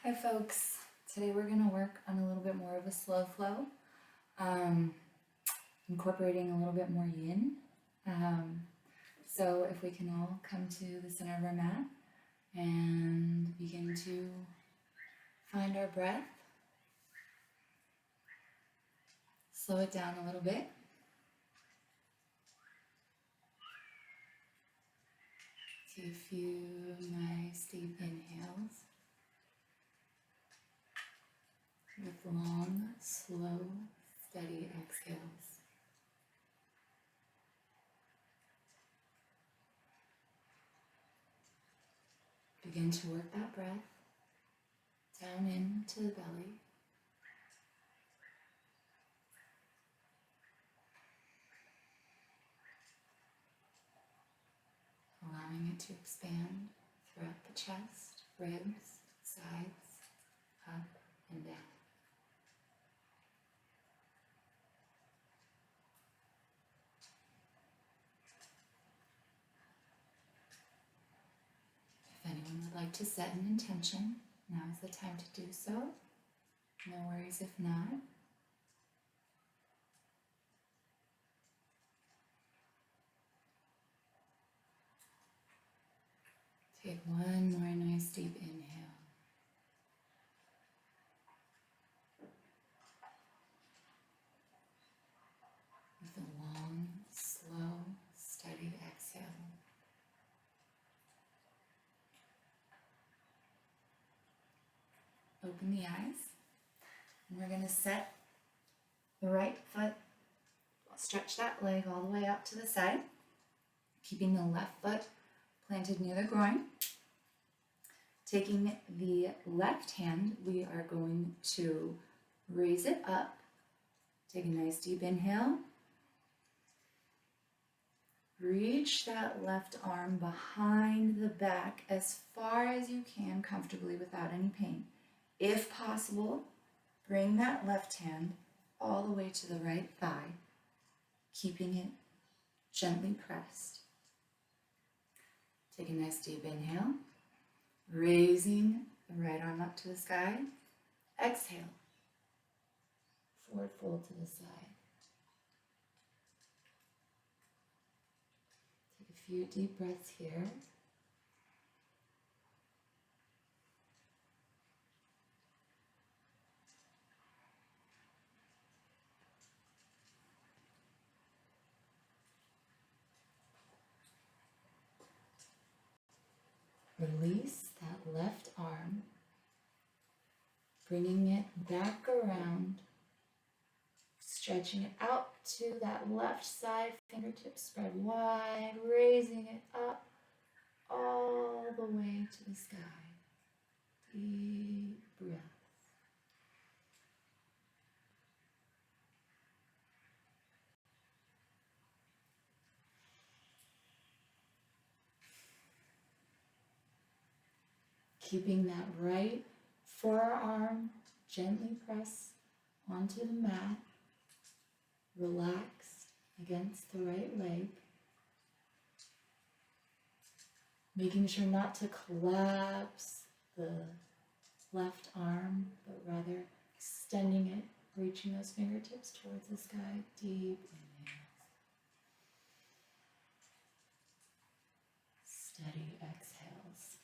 Hi folks, today we're going to work on a little bit more of a slow flow, incorporating a little bit more yin. So if we can all come to the center of our mat and begin to find our breath, slow it down a little bit. Take a few nice deep inhales with long, slow, steady exhales. Begin to work that breath down into the belly. Allowing it to expand throughout the chest, ribs, sides, up and down. If anyone would like to set an intention, now is the time to do so. No worries if not. Take one more nice deep inhale. With a long, slow, steady exhale. Open the eyes. And we're going to set the right foot, stretch that leg all the way out to the side, keeping the left foot planted near the groin. Taking the left hand, we are going to raise it up. Take a nice deep inhale. Reach that left arm behind the back as far as you can comfortably without any pain. If possible, bring that left hand all the way to the right thigh, keeping it gently pressed. Take a nice deep inhale, raising the right arm up to the sky. Exhale, forward fold to the side. Take a few deep breaths here. Release that left arm, bringing it back around, stretching it out to that left side, fingertips spread wide, raising it up all the way to the sky. Deep breath. Keeping that right forearm gently pressed onto the mat, relaxed against the right leg. Making sure not to collapse the left arm, but rather extending it, reaching those fingertips towards the sky. Deep inhales. Steady exhales.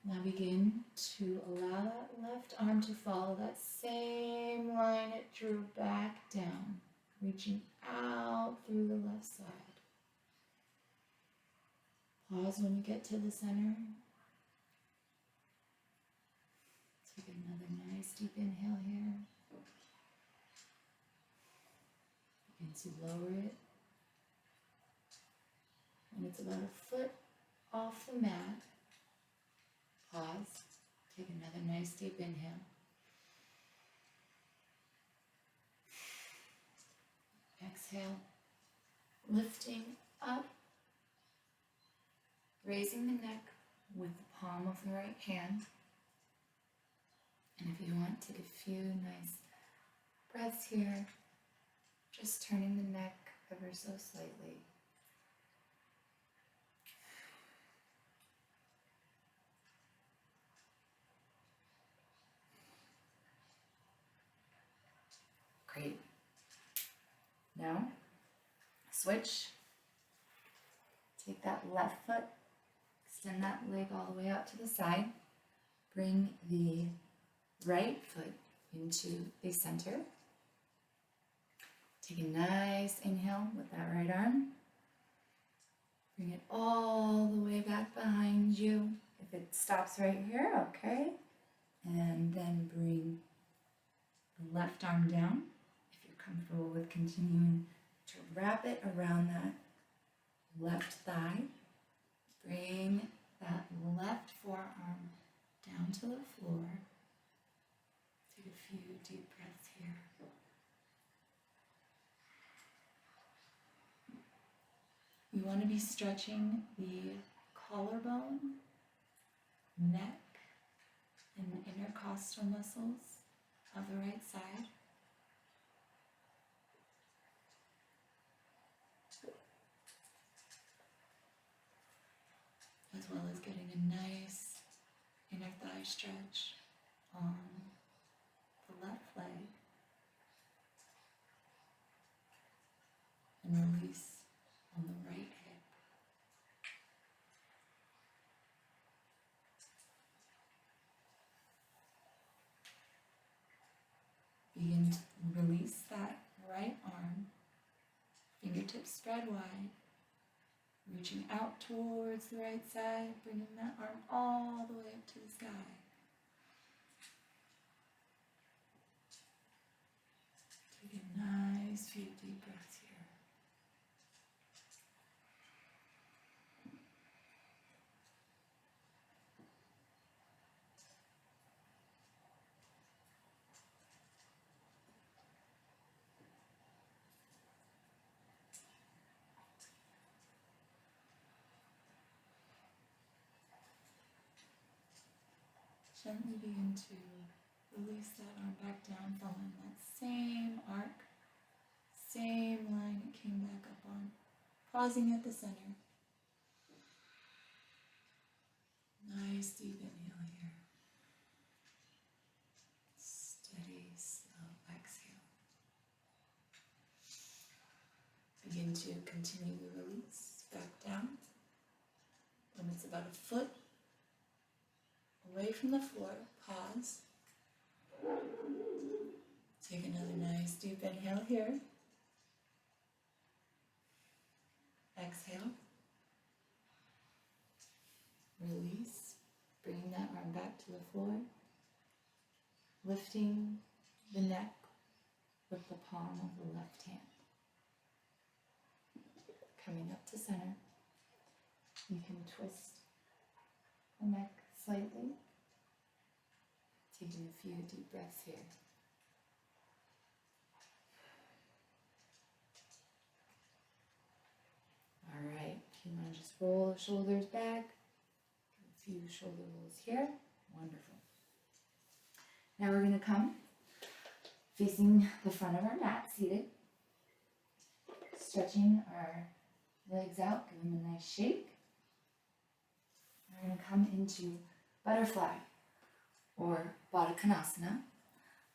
Now begin to allow that left arm to follow that same line it drew back down, reaching out through the left side. Pause when you get to the center. Take another nice deep inhale here. Begin to lower it. When it's about a foot off the mat, pause. Take another nice deep inhale. Exhale. Lifting up. Raising the neck with the palm of the right hand. And if you want, take a few nice breaths here, just turning the neck ever so slightly. Great. Now, switch. Take that left foot, extend that leg all the way out to the side. Bring the right foot into the center. Take a nice inhale with that right arm. Bring it all the way back behind you. If it stops right here, okay. And then bring the left arm down. If you're comfortable with continuing to wrap it around that left thigh. Bring that left forearm down to the floor. Take a few deep breaths here. You want to be stretching the collarbone, neck, and intercostal muscles of the right side. As well as getting a nice inner thigh stretch on the left leg. And release on the right hip. Begin to release that right arm, fingertips spread wide, reaching out towards the right side, bringing that arm all the way up to the sky. Take a nice few deep breaths here. Gently begin to release that arm back down, following that same arc, same line it came back up on. Pausing at the center. Nice deep inhale here. Steady, slow exhale. Begin to continue the release back down. When it's about a foot away from the floor, pause. Take another nice deep inhale here. Exhale. Release. Bringing that arm back to the floor. Lifting the neck with the palm of the left hand. Coming up to center. You can twist the neck slightly. Taking a few deep breaths here. All right, if you want to just roll the shoulders back, a few shoulder rolls here. Wonderful. Now we're going to come facing the front of our mat, seated. Stretching our legs out, give them a nice shake. We're going to come into butterfly or Baddha Konasana,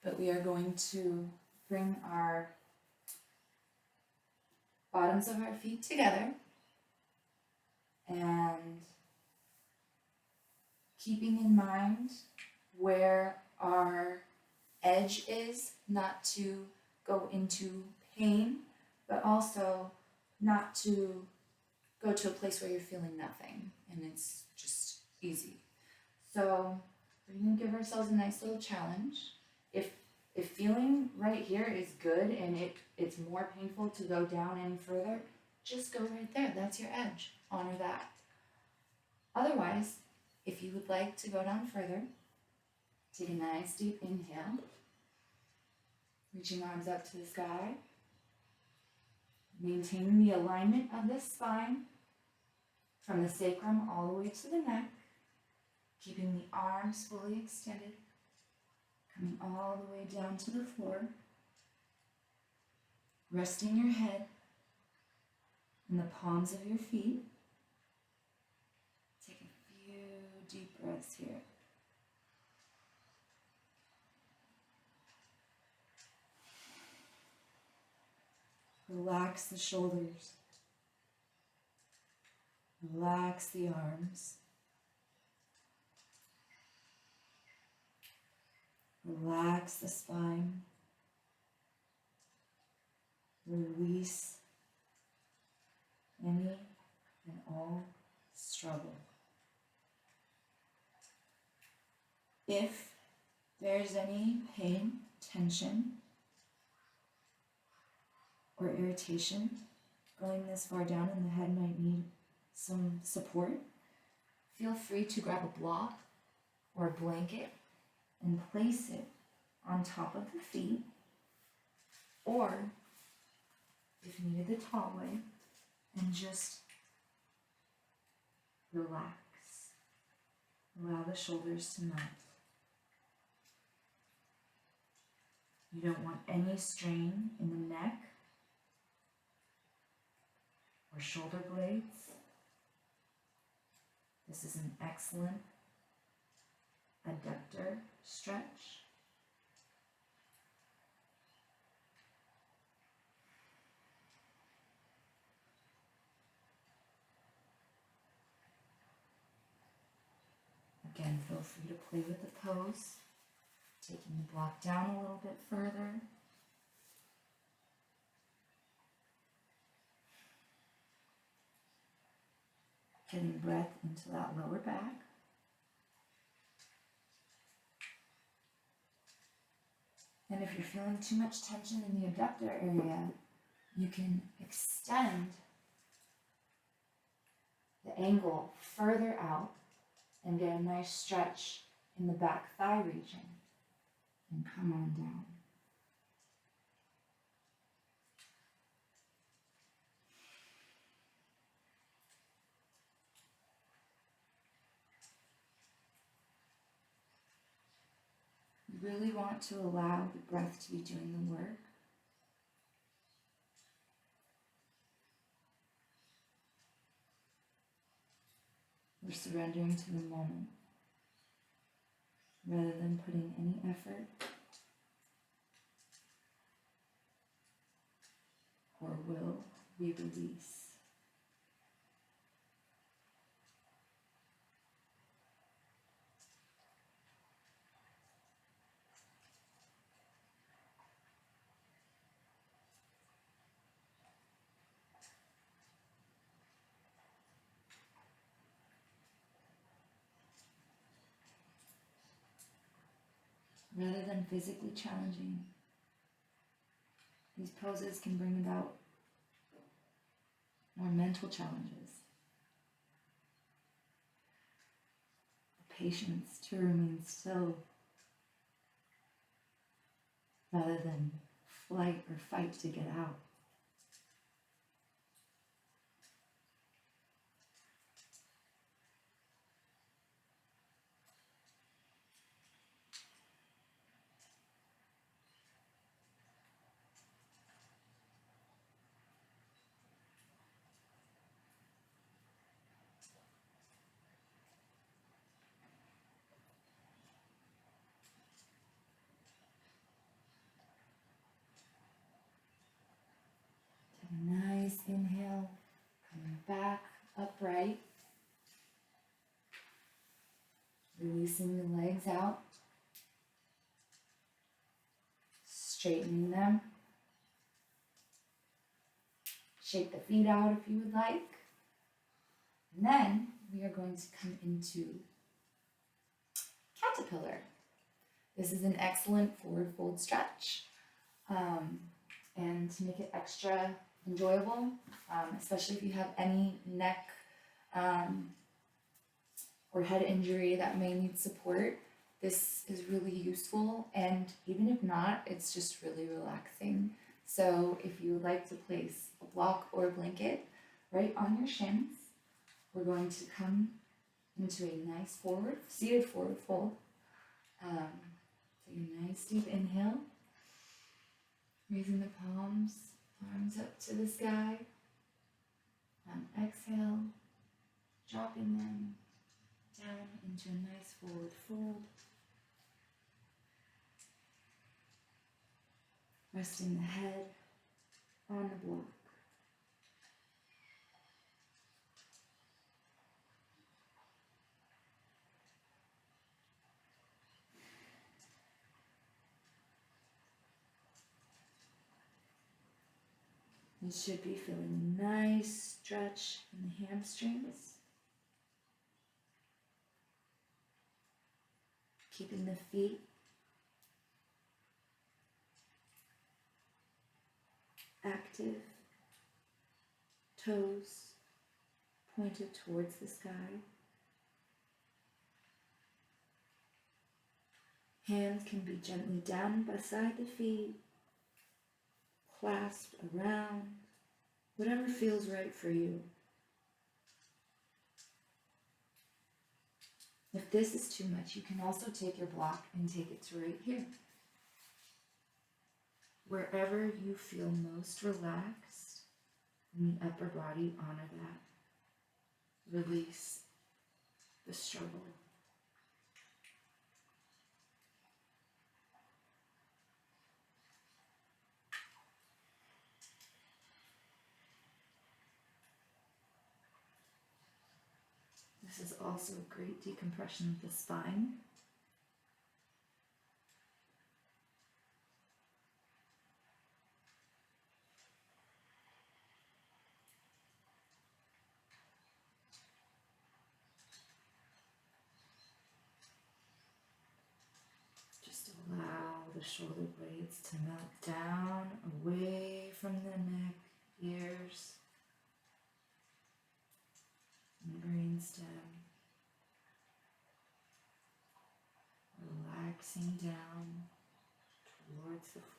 but we are going to bring our bottoms of our feet together and keeping in mind where our edge is, not to go into pain, but also not to go to a place where you're feeling nothing and it's just easy. So we're going to give ourselves a nice little challenge. If feeling right here is good and it's more painful to go down any further, just go right there. That's your edge. Honor that. Otherwise, if you would like to go down further, take a nice deep inhale, reaching arms up to the sky, maintaining the alignment of the spine from the sacrum all the way to the neck, keeping the arms fully extended, coming all the way down to the floor. resting your head in the palms of your feet. Take a few deep breaths here. Relax the shoulders. Relax the arms. Relax the spine. Release any and all struggle. If there's any pain, tension, or irritation going this far down and the head might need some support, feel free to grab a block or a blanket and place it on top of the feet, or if needed, the tall way, and just relax. Allow the shoulders to melt. You don't want any strain in the neck or shoulder blades. This is an excellent adductor stretch. Again, feel free to play with the pose, taking the block down a little bit further. Getting breath into that lower back. And if you're feeling too much tension in the abductor area, you can extend the angle further out and get a nice stretch in the back thigh region. And come on down. You really want to allow the breath to be doing the work. We're surrendering to the moment rather than putting any effort or will we release. Rather than physically challenging, these poses can bring about more mental challenges. The patience to remain still rather than flight or fight to get out. Take a nice inhale, coming back upright. Releasing the legs out. Straightening them. Shake the feet out if you would like. And then we are going to come into caterpillar. This is an excellent forward fold stretch. And to make it extra enjoyable, especially if you have any neck or head injury that may need support, this is really useful. And even if not, it's just really relaxing. So if you would like to place a block or a blanket right on your shins, we're going to come into a nice seated forward fold. Take a nice deep inhale, raising the palms Arms up to the sky. On exhale, dropping them down into a nice forward fold. Resting the head on the block. You should be feeling a nice stretch in the hamstrings. Keeping the feet active, toes pointed towards the sky. Hands can be gently down beside the feet, clasped around, whatever feels right for you. If this is too much, you can also take your block and take it to right here. Wherever you feel most relaxed in the upper body, honor that. Release the struggle. This is also a great decompression of the spine. Just allow the shoulder blades to melt down away from the neck, ears, and brainstem. Relaxing down towards the floor.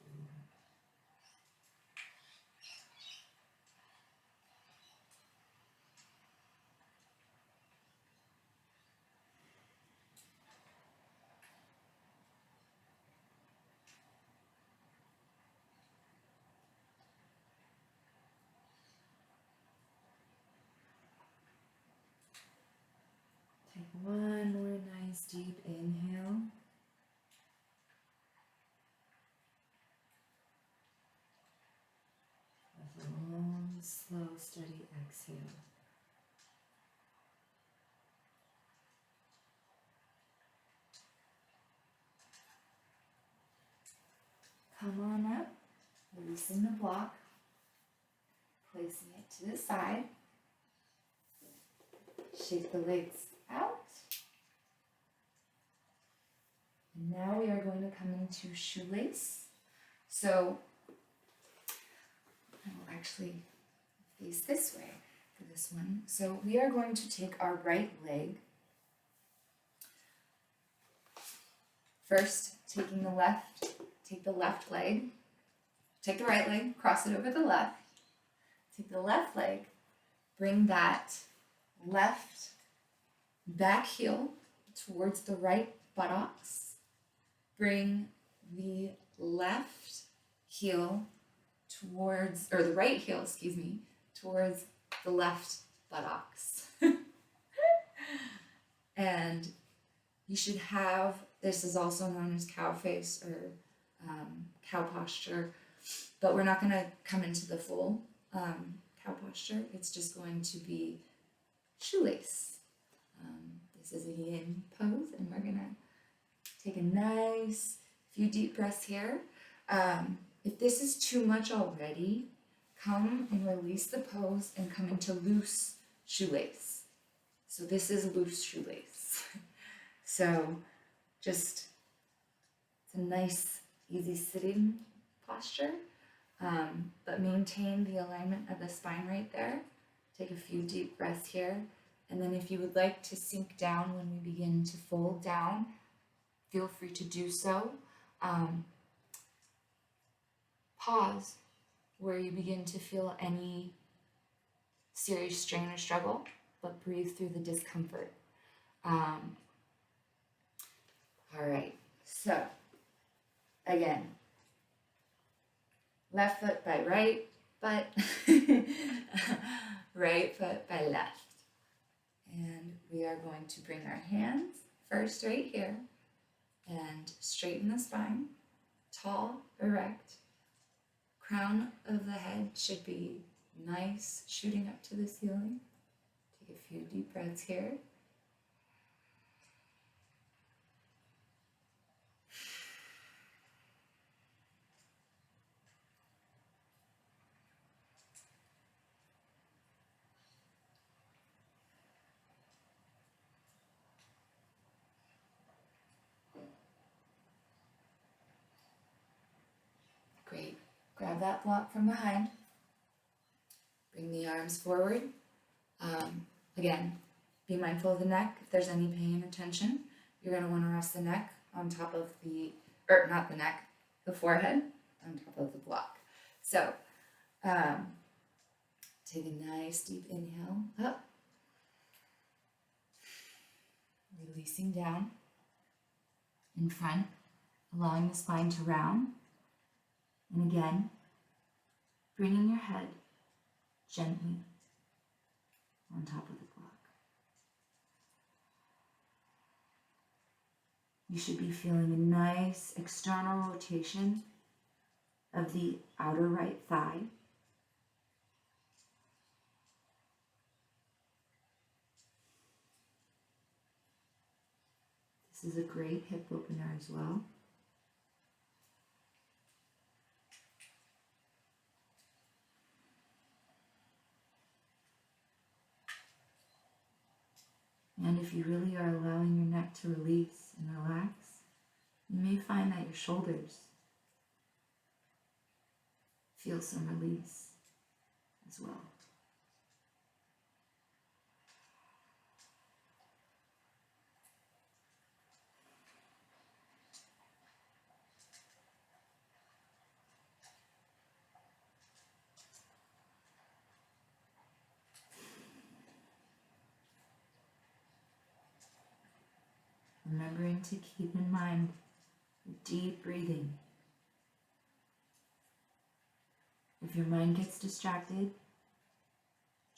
Take one more nice deep inhale. With a long, slow, steady exhale. Come on up, releasing the block, placing it to the side. Shake the legs out. And now we are going to come into shoelace. So I will actually face this way for this one. So we are going to take our right leg. First, take the left leg. Take the right leg, cross it over the left. Take the left leg, bring that left back heel towards the right buttocks. Bring the left heel towards, or the right heel, towards the left buttocks. And you should have, this is also known as cow face or cow posture, but we're not going to come into the full cow posture. It's just going to be shoelace. This is a yin pose, and we're going to take a nice few deep breaths here. If this is too much already, come and release the pose and come into loose shoelace. So this is loose shoelace. So just, it's a nice, easy sitting posture, but maintain the alignment of the spine right there. Take a few deep breaths here. And then if you would like to sink down when we begin to fold down, feel free to do so. Pause where you begin to feel any serious strain or struggle, but breathe through the discomfort. All right, so again, left foot by right, but right foot by left. And we are going to bring our hands first right here and straighten the spine, tall, erect. Crown of the head should be nice, shooting up to the ceiling. Take a few deep breaths here. Great. Grab that block from behind. Bring the arms forward. Again, be mindful of the neck. If there's any pain or tension, you're going to want to rest the neck on top of the, or not the neck, the forehead on top of the block. So, take a nice deep inhale up, releasing down in front, allowing the spine to round. And again, bringing your head gently on top of the block. You should be feeling a nice external rotation of the outer right thigh. This is a great hip opener as well. And if you really are allowing your neck to release and relax, you may find that your shoulders feel some release as well. Remembering to keep in mind deep breathing. If your mind gets distracted,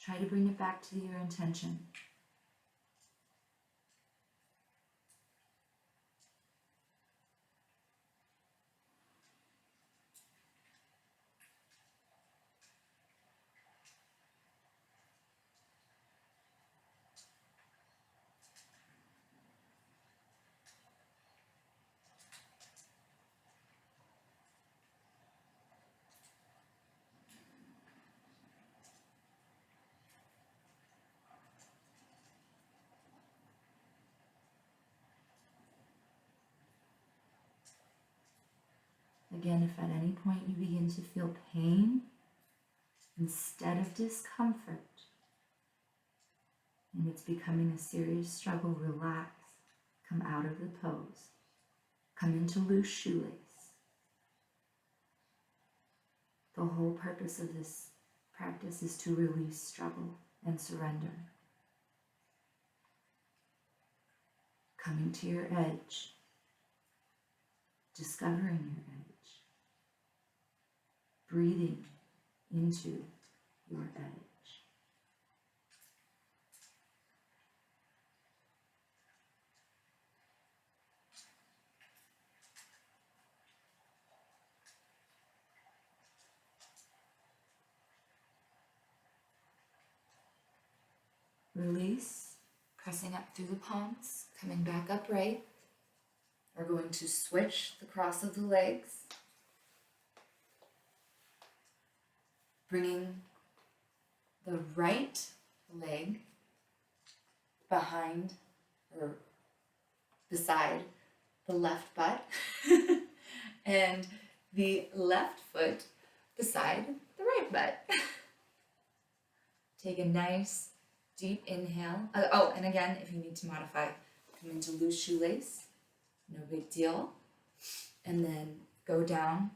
try to bring it back to your intention. Again, if at any point you begin to feel pain instead of discomfort, and it's becoming a serious struggle, relax. Come out of the pose. Come into loose shoelace. The whole purpose of this practice is to release struggle and surrender. Coming to your edge. Discovering your edge. Breathing into your edge. Release, pressing up through the palms, coming back upright. We're going to switch the cross of the legs, bringing the right leg behind or beside the left butt and the left foot beside the right butt. Take a nice deep inhale. And again, if you need to modify, come into loose shoelace, no big deal. And then go down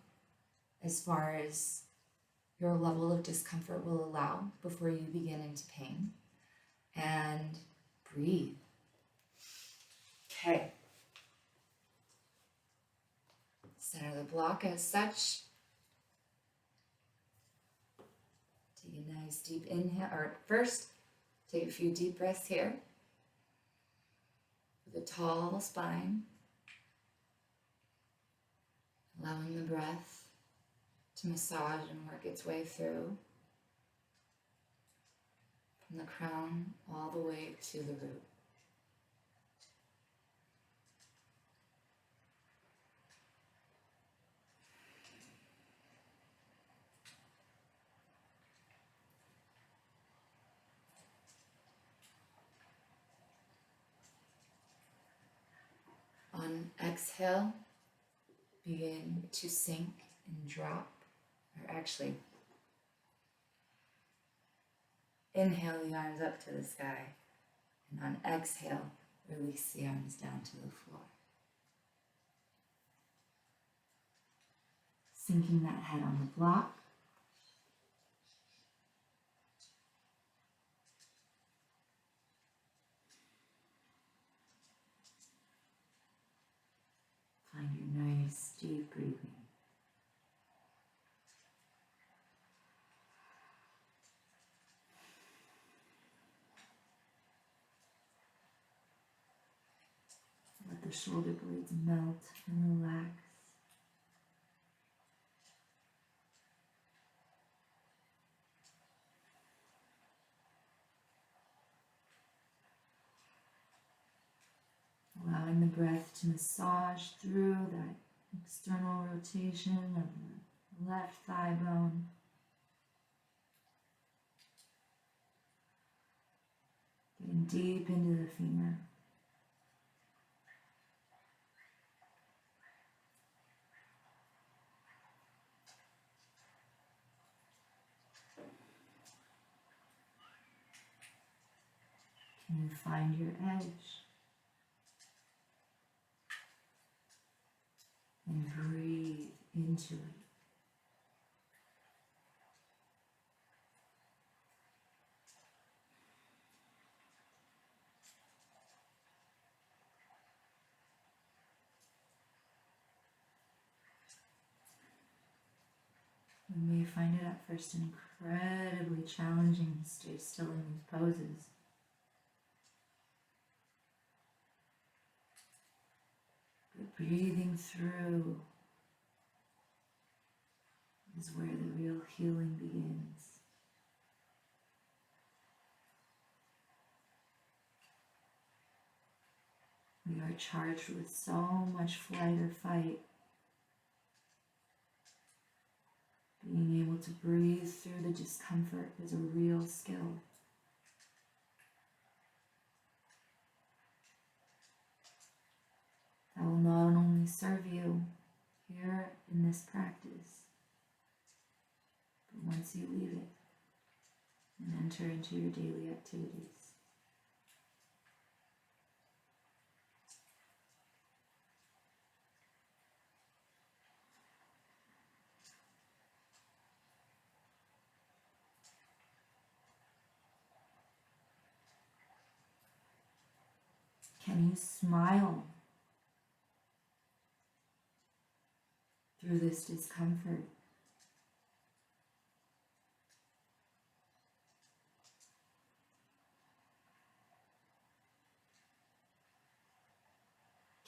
as far as your level of discomfort will allow before you begin into pain. And breathe. Okay. Center the block as such. Nice deep inhale, or first, take a few deep breaths here with a tall spine, allowing the breath to massage and work its way through from the crown all the way to the root. On exhale, begin to sink and drop, or actually, inhale the arms up to the sky, and on exhale, release the arms down to the floor. Sinking that head on the block. Find your nice deep breathing. Let the shoulder blades melt and relax. Allowing the breath to massage through that external rotation of the left thigh bone. Getting deep into the femur. Can you find your edge? And breathe into it. You may find it at first incredibly challenging to stay still in these poses. But breathing through is where the real healing begins. We are charged with so much flight or fight. Being able to breathe through the discomfort is a real skill. That will not only serve you here in this practice, but once you leave it and enter into your daily activities. Can you smile through this discomfort?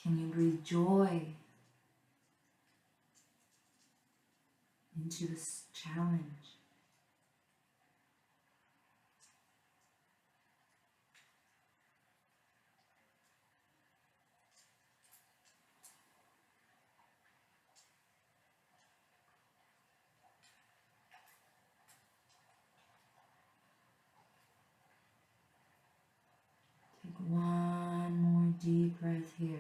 Can you breathe joy into this challenge? Take one more deep breath here.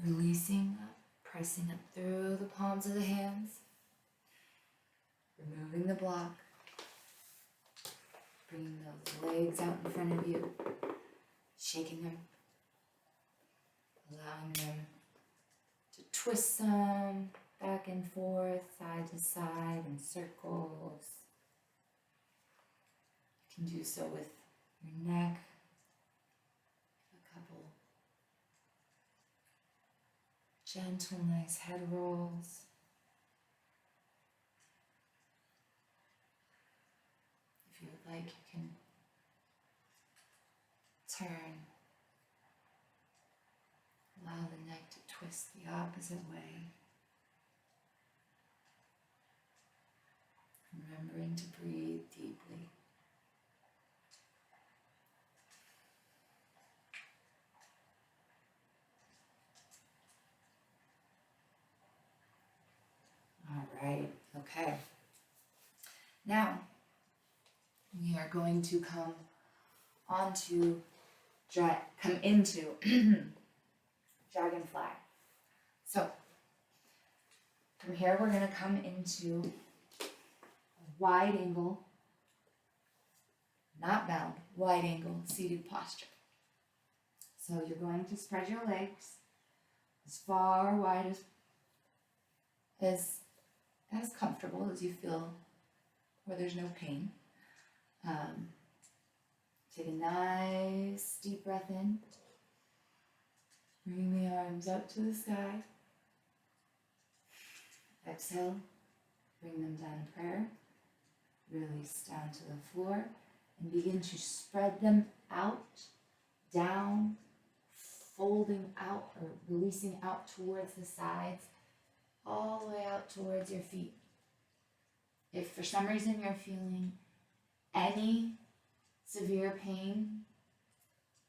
Releasing up, pressing up through the palms of the hands, removing the block, bringing those legs out in front of you, shaking them, allowing them to twist them back and forth, side to side in circles. You can do so with your neck, a couple Gentle, nice head rolls. If you would like, you can turn. Allow the neck to twist the opposite way. Remembering to breathe deeply. All right, okay. Now, we are going to come into dragonfly. So, from here we're going to come into a wide angle, not bound, wide angle seated posture. So you're going to spread your legs as far wide as comfortable as you feel, where there's no pain. Take a nice deep breath in. Bring the arms up to the sky. Exhale. Bring them down in prayer. Release down to the floor. And begin to spread them out, down, folding out or releasing out towards the sides, all the way out towards your feet. If for some reason you're feeling any severe pain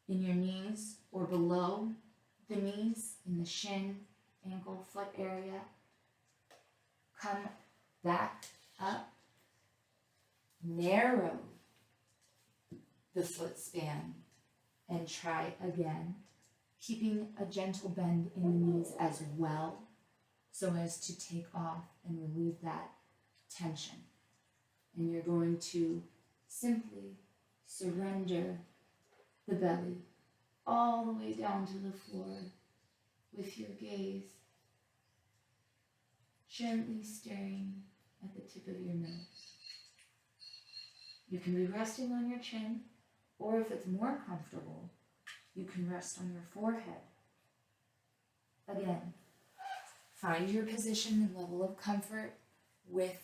in your knees or below the knees, in the shin, ankle, foot area, come back up, narrow the foot span, and try again, keeping a gentle bend in the knees as well, so as to take off and relieve that tension. And you're going to simply surrender the belly all the way down to the floor with your gaze gently staring at the tip of your nose. You can be resting on your chin, or if it's more comfortable, you can rest on your forehead. Again, find your position and level of comfort with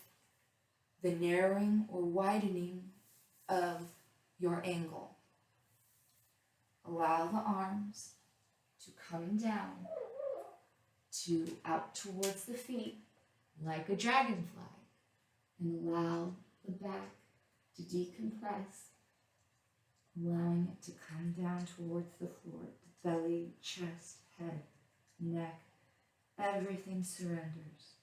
the narrowing or widening of your angle. Allow the arms to come down to out towards the feet like a dragonfly, and allow the back to decompress, allowing it to come down towards the floor, the belly, chest, head, neck, everything surrenders.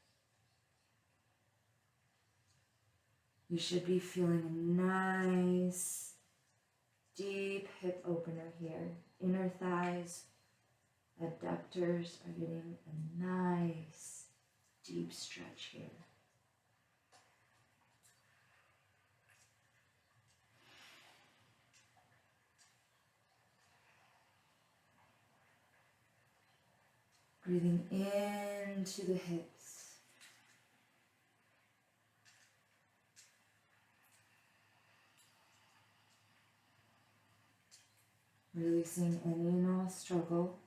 You should be feeling a nice, deep hip opener here. Inner thighs, abductors are getting a nice, deep stretch here. Breathing into the hips. Releasing any and all struggle.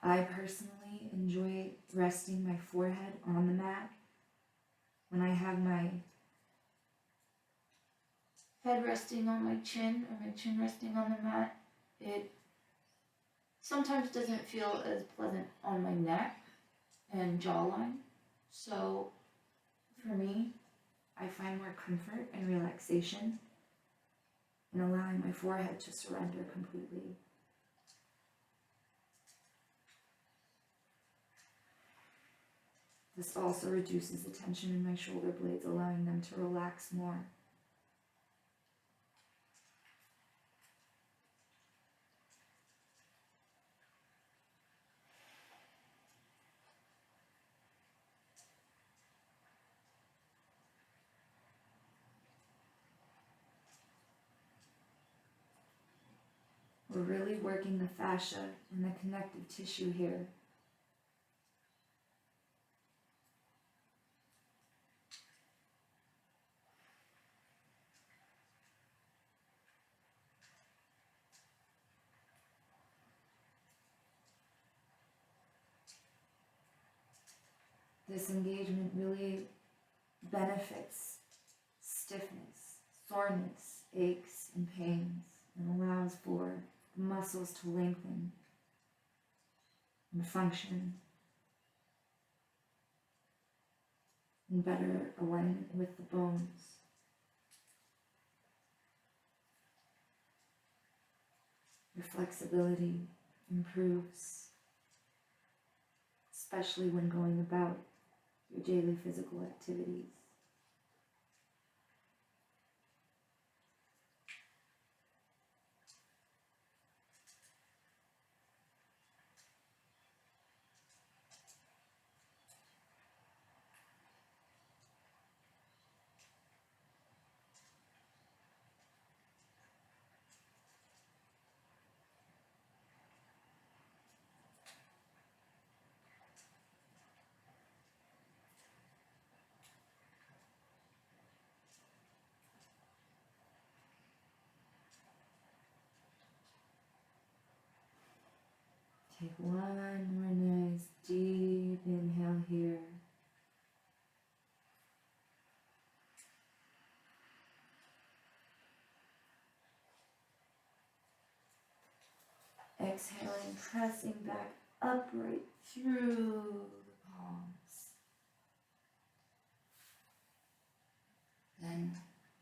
I personally enjoy resting my forehead on the mat. When I have my head resting on my chin or my chin resting on the mat, it sometimes doesn't feel as pleasant on my neck and jawline. So for me, I find more comfort and relaxation in allowing my forehead to surrender completely. This also reduces the tension in my shoulder blades, allowing them to relax more. We're really working the fascia and the connective tissue here. This engagement really benefits stiffness, soreness, aches, and pains, and allows for the muscles to lengthen and function in better alignment with the bones. Your flexibility improves, especially when going about your daily physical activities. Take one more nice deep inhale here. Exhaling, pressing back upright through the palms. Then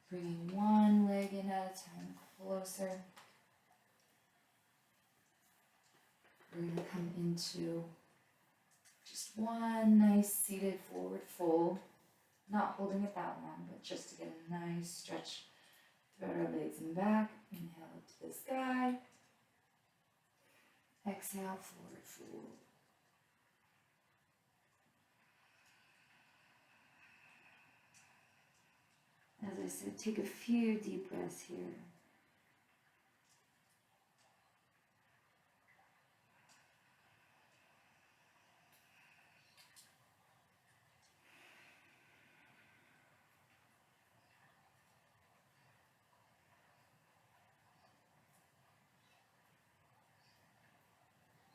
bringing one leg in at a time closer. We're going to come into just one nice seated forward fold. Not holding it that long, but just to get a nice stretch throughout our legs and back. Inhale up to the sky. Exhale, forward fold. As I said, take a few deep breaths here.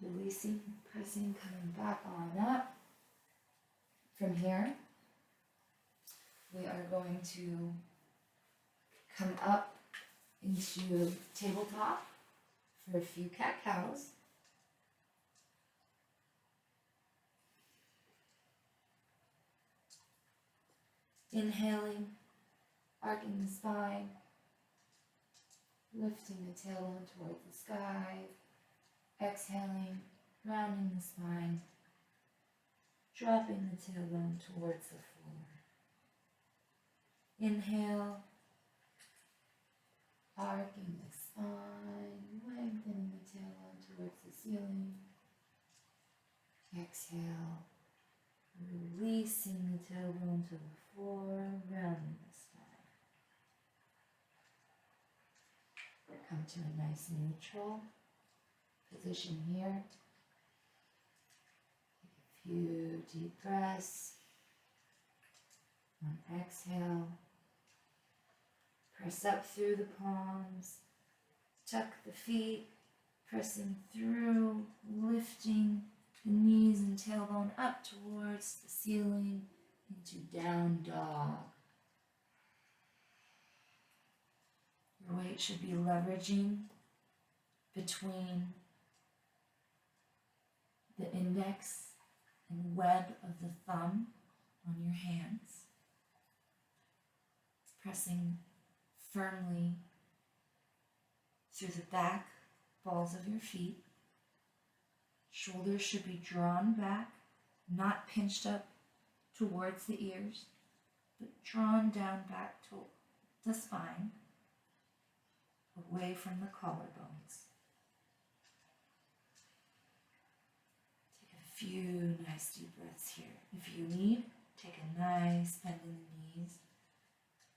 Releasing, pressing, coming back on up. From here, we are going to come up into tabletop for a few cat-cows. Inhaling, arcing the spine, lifting the tailbone towards the sky. Exhaling, rounding the spine, dropping the tailbone towards the floor. Inhale, arcing the spine, lengthening the tailbone towards the ceiling. Exhale, releasing the tailbone to the floor, rounding the spine. Come to a nice neutral position here. Take a few deep breaths. On exhale, press up through the palms, tuck the feet, pressing through, lifting the knees and tailbone up towards the ceiling into down dog. Your weight should be leveraging between the index and web of the thumb on your hands, pressing firmly through the back balls of your feet. Shoulders should be drawn back, not pinched up towards the ears, but drawn down back to the spine, away from the collarbones. Few nice deep breaths here. If you need, take a nice bend in the knees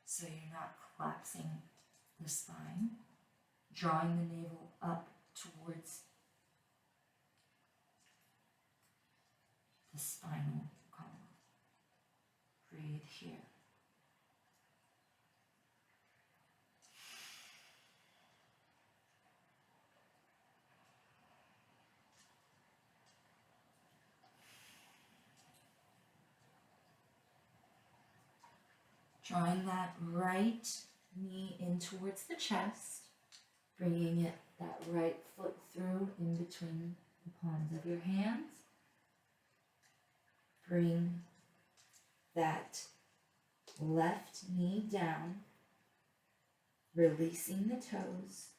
so you're not collapsing the spine, drawing the navel up towards the spinal column. Breathe here. Drawing that right knee in towards the chest, bringing that right foot through in between the palms of your hands. Bring that left knee down, releasing the toes,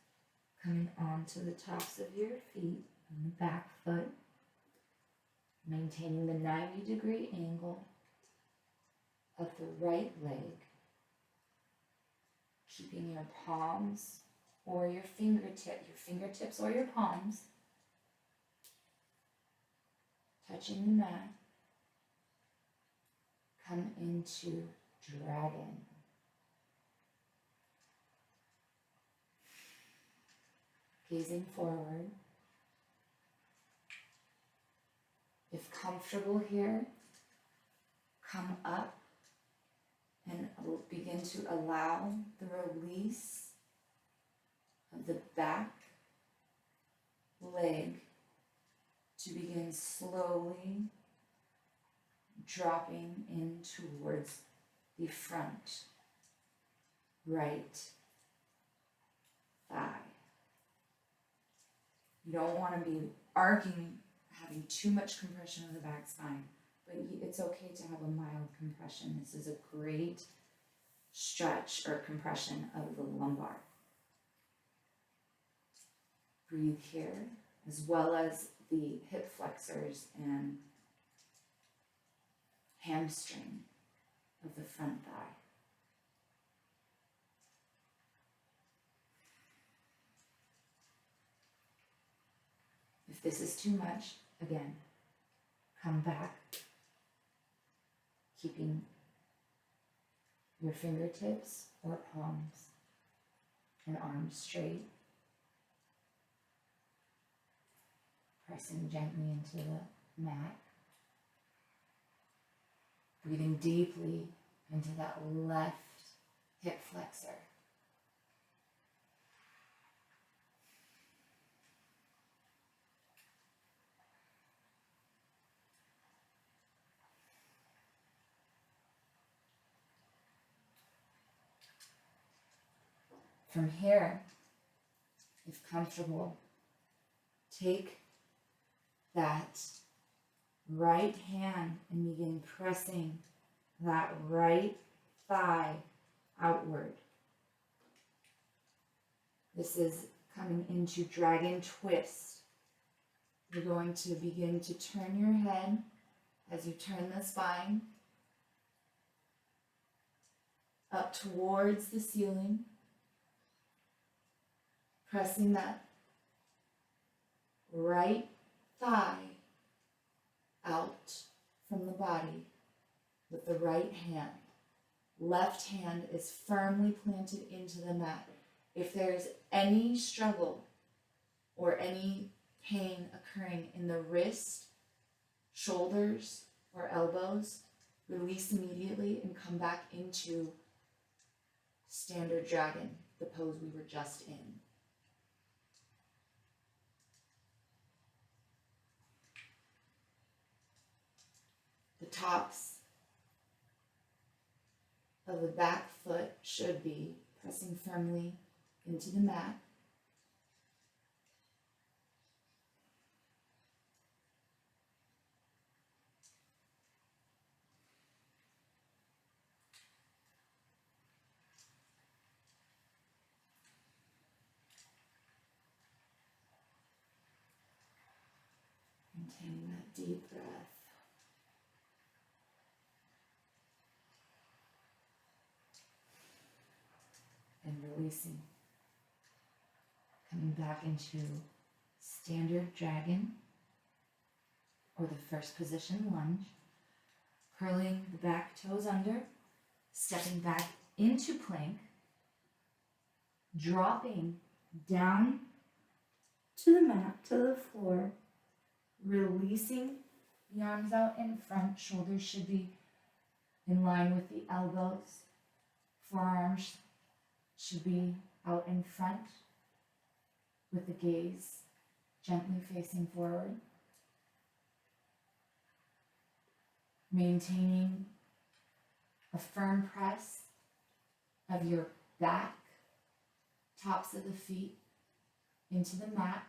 coming onto the tops of your feet and the back foot, maintaining the 90-degree angle of the right leg, keeping your palms or your fingertips or your palms touching the mat. Come into dragon. Gazing forward. If comfortable here, come up and begin to allow the release of the back leg to begin slowly dropping in towards the front right thigh. You don't want to be arcing, having too much compression of the back spine, but it's okay to have a mild compression. This is a great stretch or compression of the lumbar. Breathe here, as well as the hip flexors and hamstring of the front thigh. If this is too much, again, come back, keeping your fingertips or palms and arms straight, pressing gently into the mat, breathing deeply into that left hip flexor. From here, if comfortable, take that right hand and begin pressing that right thigh outward. This is coming into dragon twist. You're going to begin to turn your head as you turn the spine up towards the ceiling, pressing that right thigh out from the body with the right hand. Left hand is firmly planted into the mat. If there's any struggle or any pain occurring in the wrist, shoulders, or elbows, release immediately and come back into standard dragon, the pose we were just in. The tops of the back foot should be pressing firmly into the mat. Maintaining that deep breath. And releasing. Coming back into standard dragon or the first position lunge. Curling the back toes under, stepping back into plank, dropping down to the mat, to the floor, releasing the arms out in front. Shoulders should be in line with the elbows. Forearms should be out in front with the gaze gently facing forward. Maintaining a firm press of your back, tops of the feet into the mat,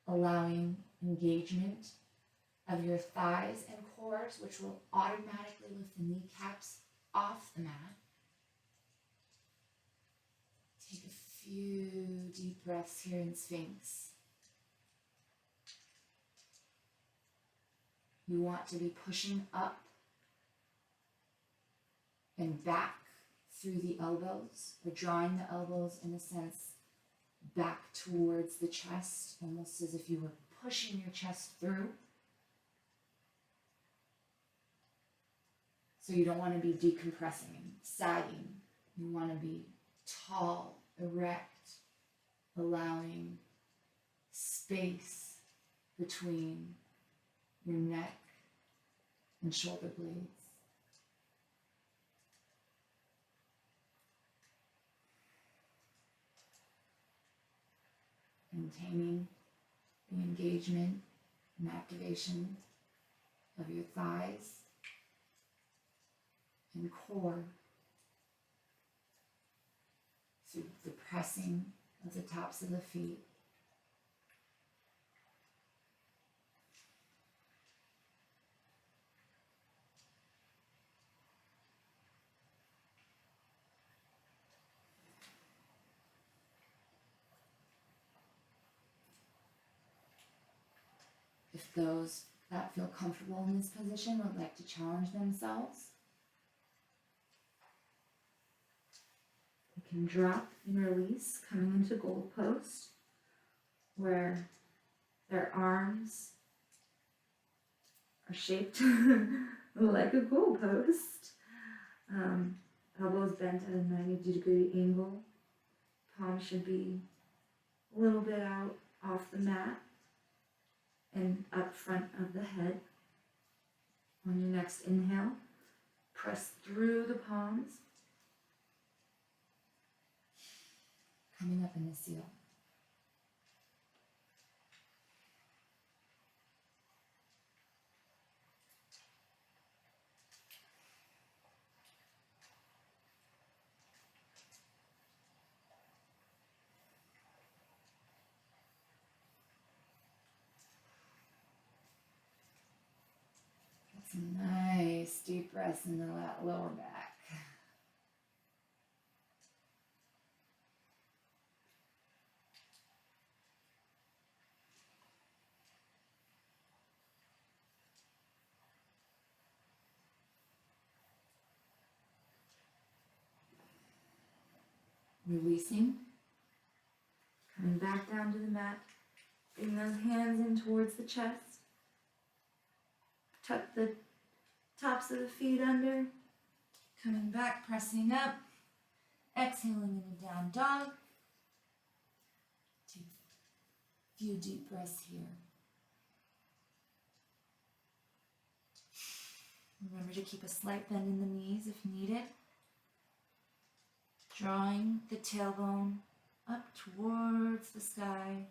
allowing engagement of your thighs and cores, which will automatically lift the kneecaps off the mat. Take a few deep breaths here in Sphinx. You want to be pushing up and back through the elbows, or drawing the elbows in a sense back towards the chest, almost as if you were pushing your chest through. So you don't want to be decompressing and sagging. You want to be tall, erect, allowing space between your neck and shoulder blades. Maintaining the engagement and activation of your thighs and core through the pressing of the tops of the feet. If those that feel comfortable in this position would like to challenge themselves, you can drop and release, coming into goal post, where their arms are shaped like a goal post. Elbows bent at a 90-degree angle. Palms should be a little bit out off the mat and up front of the head. On your next inhale, press through the palms, coming up in the seal. Get some nice deep breaths into that lower back. Releasing, coming back down to the mat, bring those hands in towards the chest, tuck the tops of the feet under, coming back, pressing up, exhaling in a down dog. Take a few deep breaths here. Remember to keep a slight bend in the knees if needed. Drawing the tailbone up towards the sky.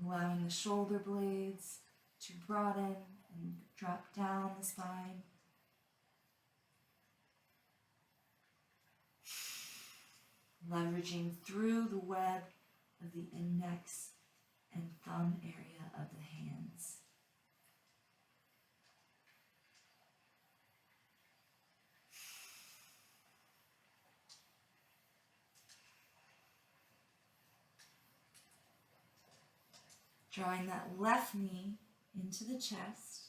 Allowing the shoulder blades to broaden and drop down the spine. Leveraging through the web of the index and thumb area of the hands. Drawing that left knee into the chest,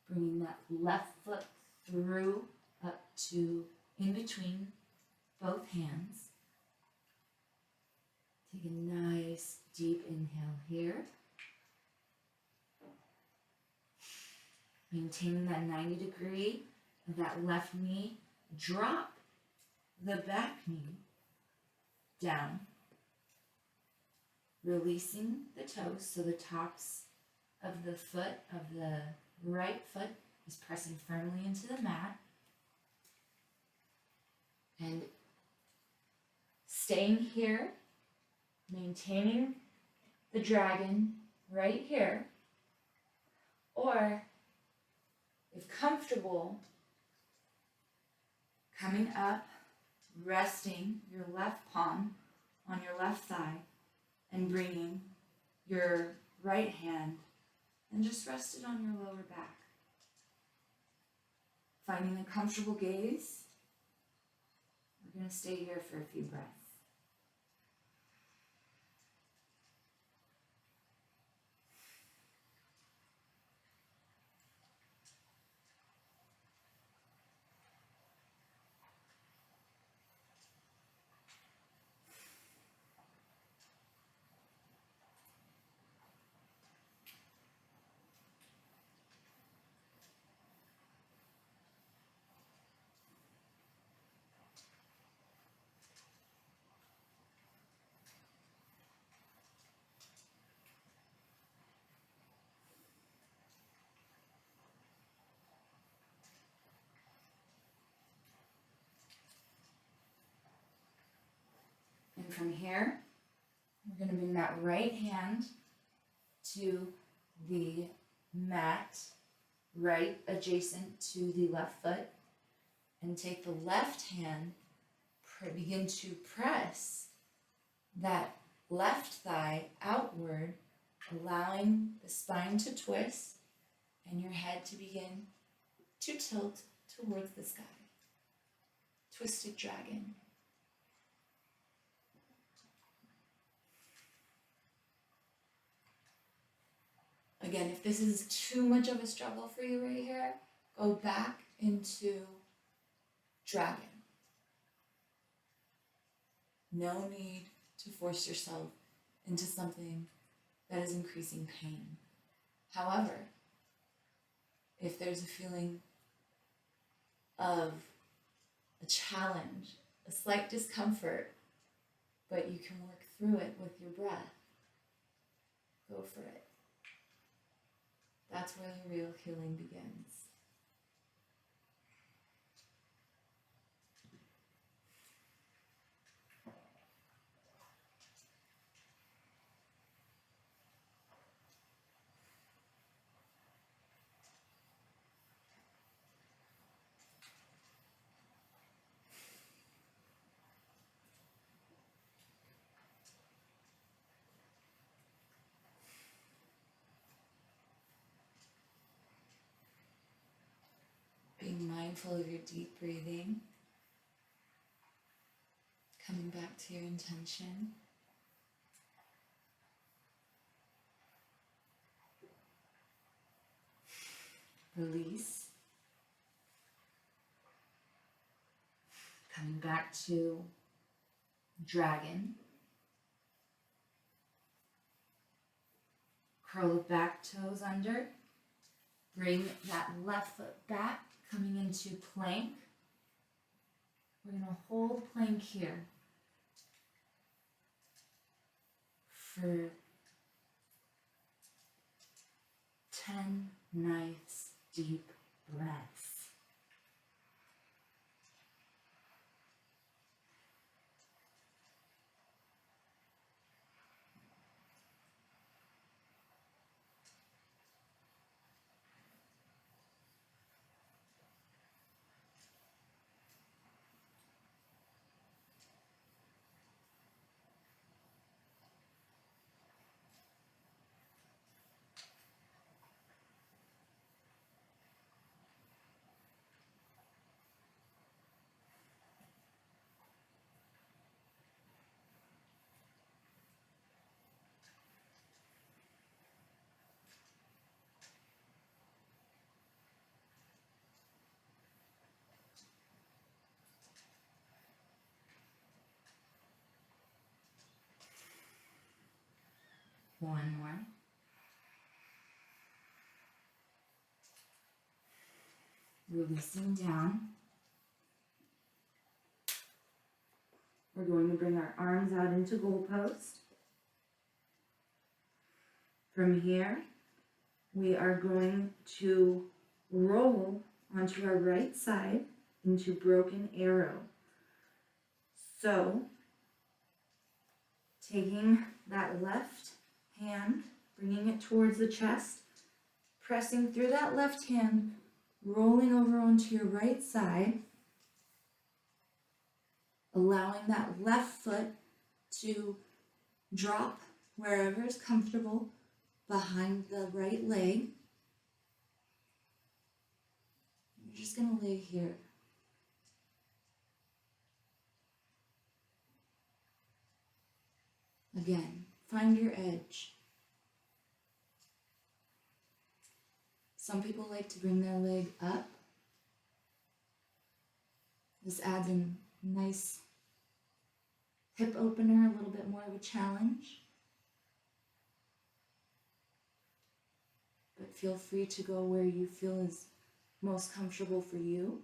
bringing that left foot through up to in between both hands. Take a nice deep inhale here. Maintaining that 90-degree of that left knee. Drop the back knee down. Releasing the toes so the tops of the foot, of the right foot, is pressing firmly into the mat. And staying here, maintaining the dragon right here. Or If comfortable, coming up, resting your left palm on your left thigh and bringing your right hand and just rest it on your lower back. Finding a comfortable gaze. We're going to stay here for a few breaths. And from here, we're going to bring that right hand to the mat, right adjacent to the left foot, and take the left hand, begin to press that left thigh outward, allowing the spine to twist and your head to begin to tilt towards the sky. Twisted dragon. Again, if this is too much of a struggle for you right here, go back into dragon. No need to force yourself into something that is increasing pain. However, if there's a feeling of a challenge, a slight discomfort, but you can work through it with your breath, go for it. That's where the real healing begins. Being mindful of your deep breathing, coming back to your intention. Release. Coming back to dragon. Curl the back toes under. Bring that left foot back, coming into plank. We're going to hold plank here for 10 nice deep breaths. One more. Releasing down. We're going to bring our arms out into goalpost. From here, we are going to roll onto our right side into broken arrow. So, taking that left hand, bringing it towards the chest, pressing through that left hand rolling over onto your right side, allowing that left foot to drop wherever is comfortable behind the right leg. You're just going to lay here. Again, find your edge. Some people like to bring their leg up. This adds a nice hip opener, a little bit more of a challenge. But feel free to go where you feel is most comfortable for you.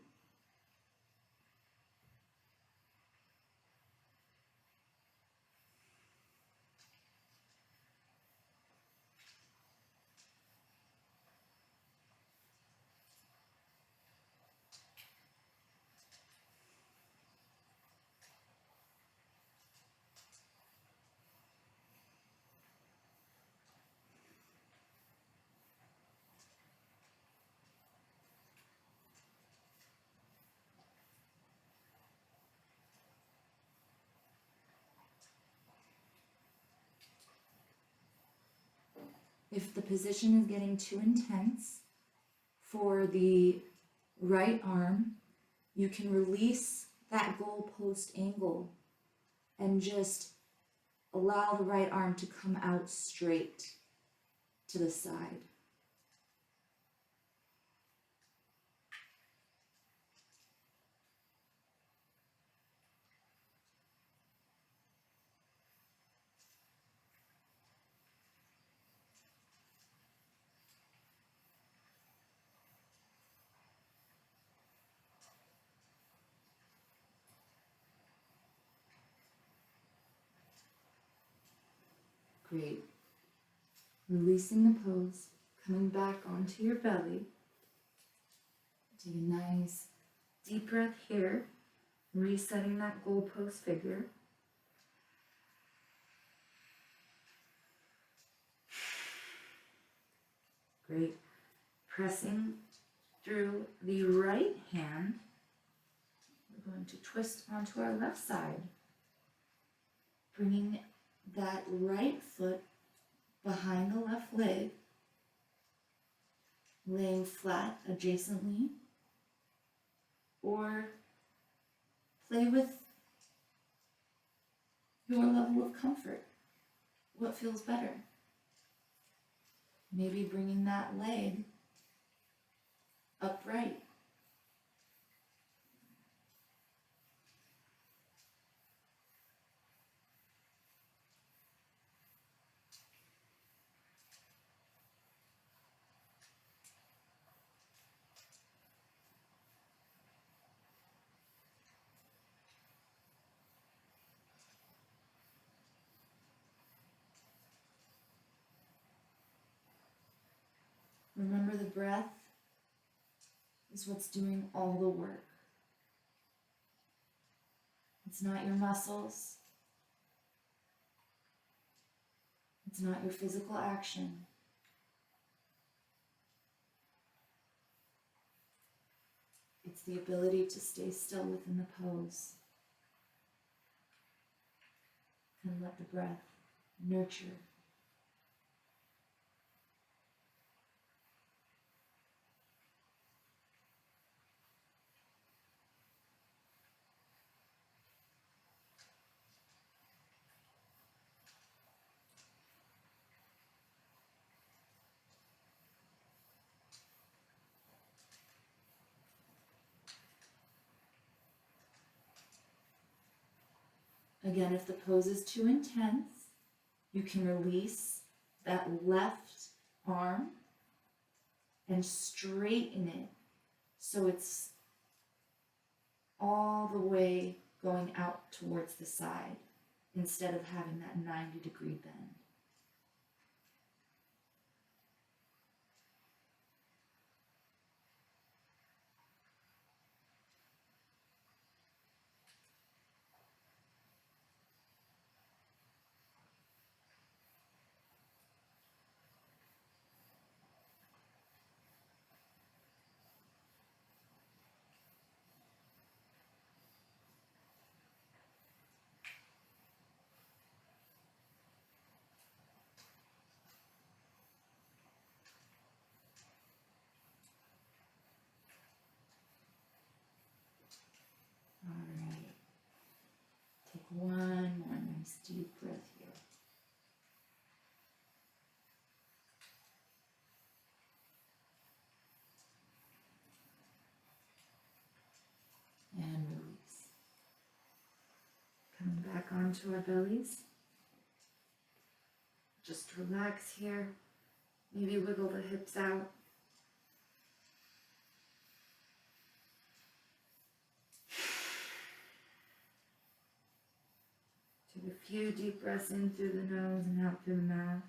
If the position is getting too intense for the right arm, you can release that goalpost angle and just allow the right arm to come out straight to the side. Great. Releasing the pose, coming back onto your belly. Take a nice deep breath here, resetting that goalpost figure. Great. Pressing through the right hand, we're going to twist onto our left side, bringing that right foot behind the left leg, laying flat adjacently, or play with your level of comfort. What feels better? Maybe bringing that leg upright. Remember, the breath is what's doing all the work. It's not your muscles. It's not your physical action. It's the ability to stay still within the pose and let the breath nurture. Again, if the pose is too intense, you can release that left arm and straighten it so it's all the way going out towards the side instead of having that 90-degree bend. back onto our bellies. Just relax here. Maybe wiggle the hips out. Take a few deep breaths in through the nose and out through the mouth.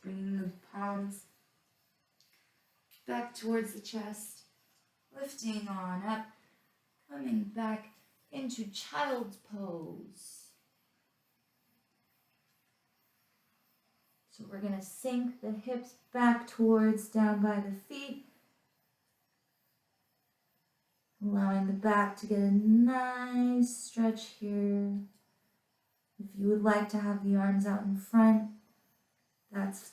Bringing the palms back towards the chest, lifting on up, coming back into child's pose. So we're going to sink the hips back towards down by the feet, allowing the back to get a nice stretch here. If you would like to have the arms out in front, that's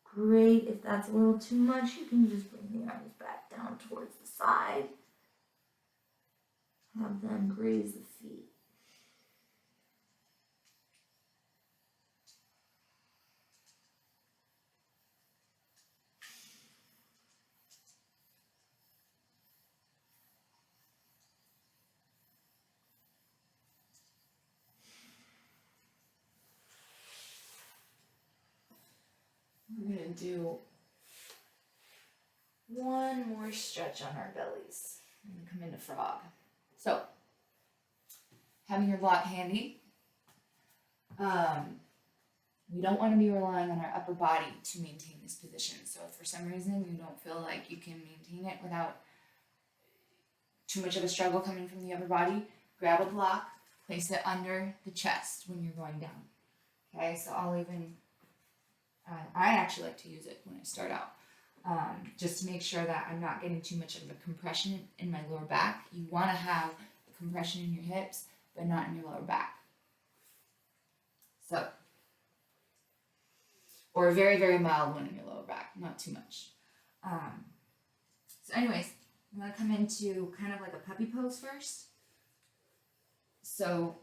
great. If that's a little too much, you can just bring the arms back down towards the side. Have them graze the feet. We're going to do one more stretch on our bellies. We're going to come into frog. So, having your block handy, we don't want to be relying on our upper body to maintain this position. So if for some reason you don't feel like you can maintain it without too much of a struggle coming from the upper body, grab a block, place it under the chest when you're going down. Okay, so I'll even, I actually like to use it when I start out, just to make sure that I'm not getting too much of a compression in my lower back. You want to have the compression in your hips, but not in your lower back. So, or a very, very mild one in your lower back, not too much. So anyways, I'm going to come into kind of like a puppy pose first. So,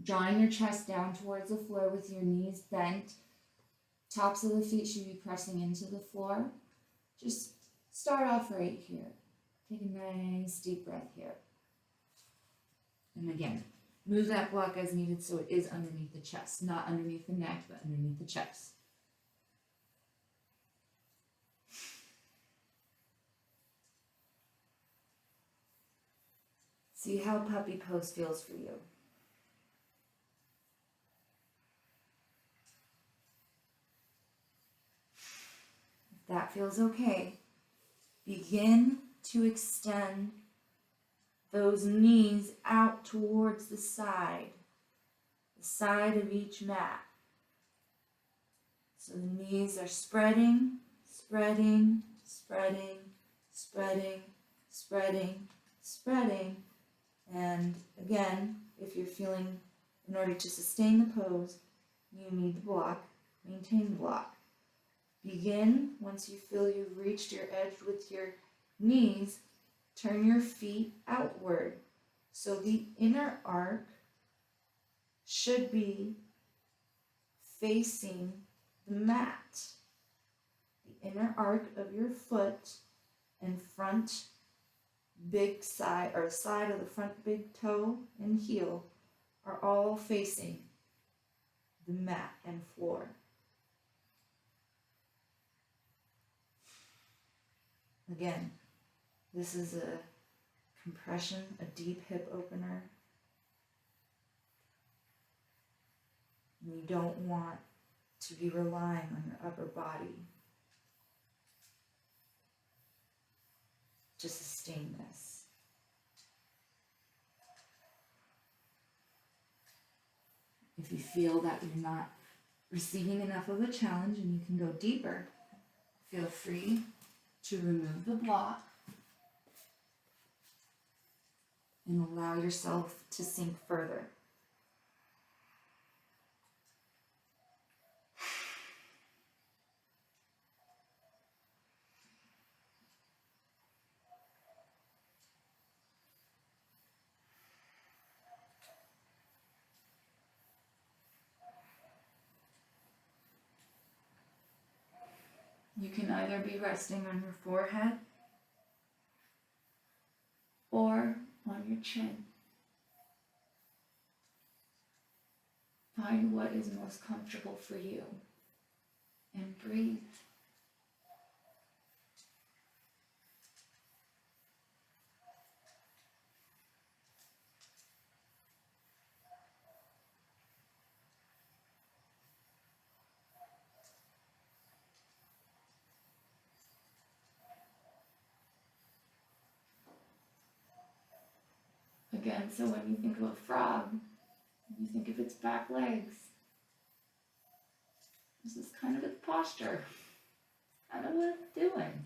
drawing your chest down towards the floor with your knees bent. Tops of the feet should be pressing into the floor. Just start off right here. Take a nice deep breath here. And again, move that block as needed so it is underneath the chest, not underneath the neck, but underneath the chest. See how puppy pose feels for you. If that feels okay, begin to extend those knees out towards the side of each mat. So the knees are spreading, spreading, spreading, spreading, spreading, spreading. And again, if you're feeling, in order to sustain the pose, you need the block, maintain the block. Begin, once you feel you've reached your edge with your knees, turn your feet outward. So the inner arc should be facing the mat. The inner arc of your foot and front big side, or side of the front big toe and heel are all facing the mat and floor. Again, this is a compression, a deep hip opener. You don't want to be relying on your upper body to sustain this. If you feel that you're not receiving enough of a challenge and you can go deeper, feel free to remove the block and allow yourself to sink further. You can either be resting on your forehead or on your chin. Find what is most comfortable for you and breathe. Again, so when you think of a frog, you think of its back legs. This is kind of its posture, kind of what it's doing.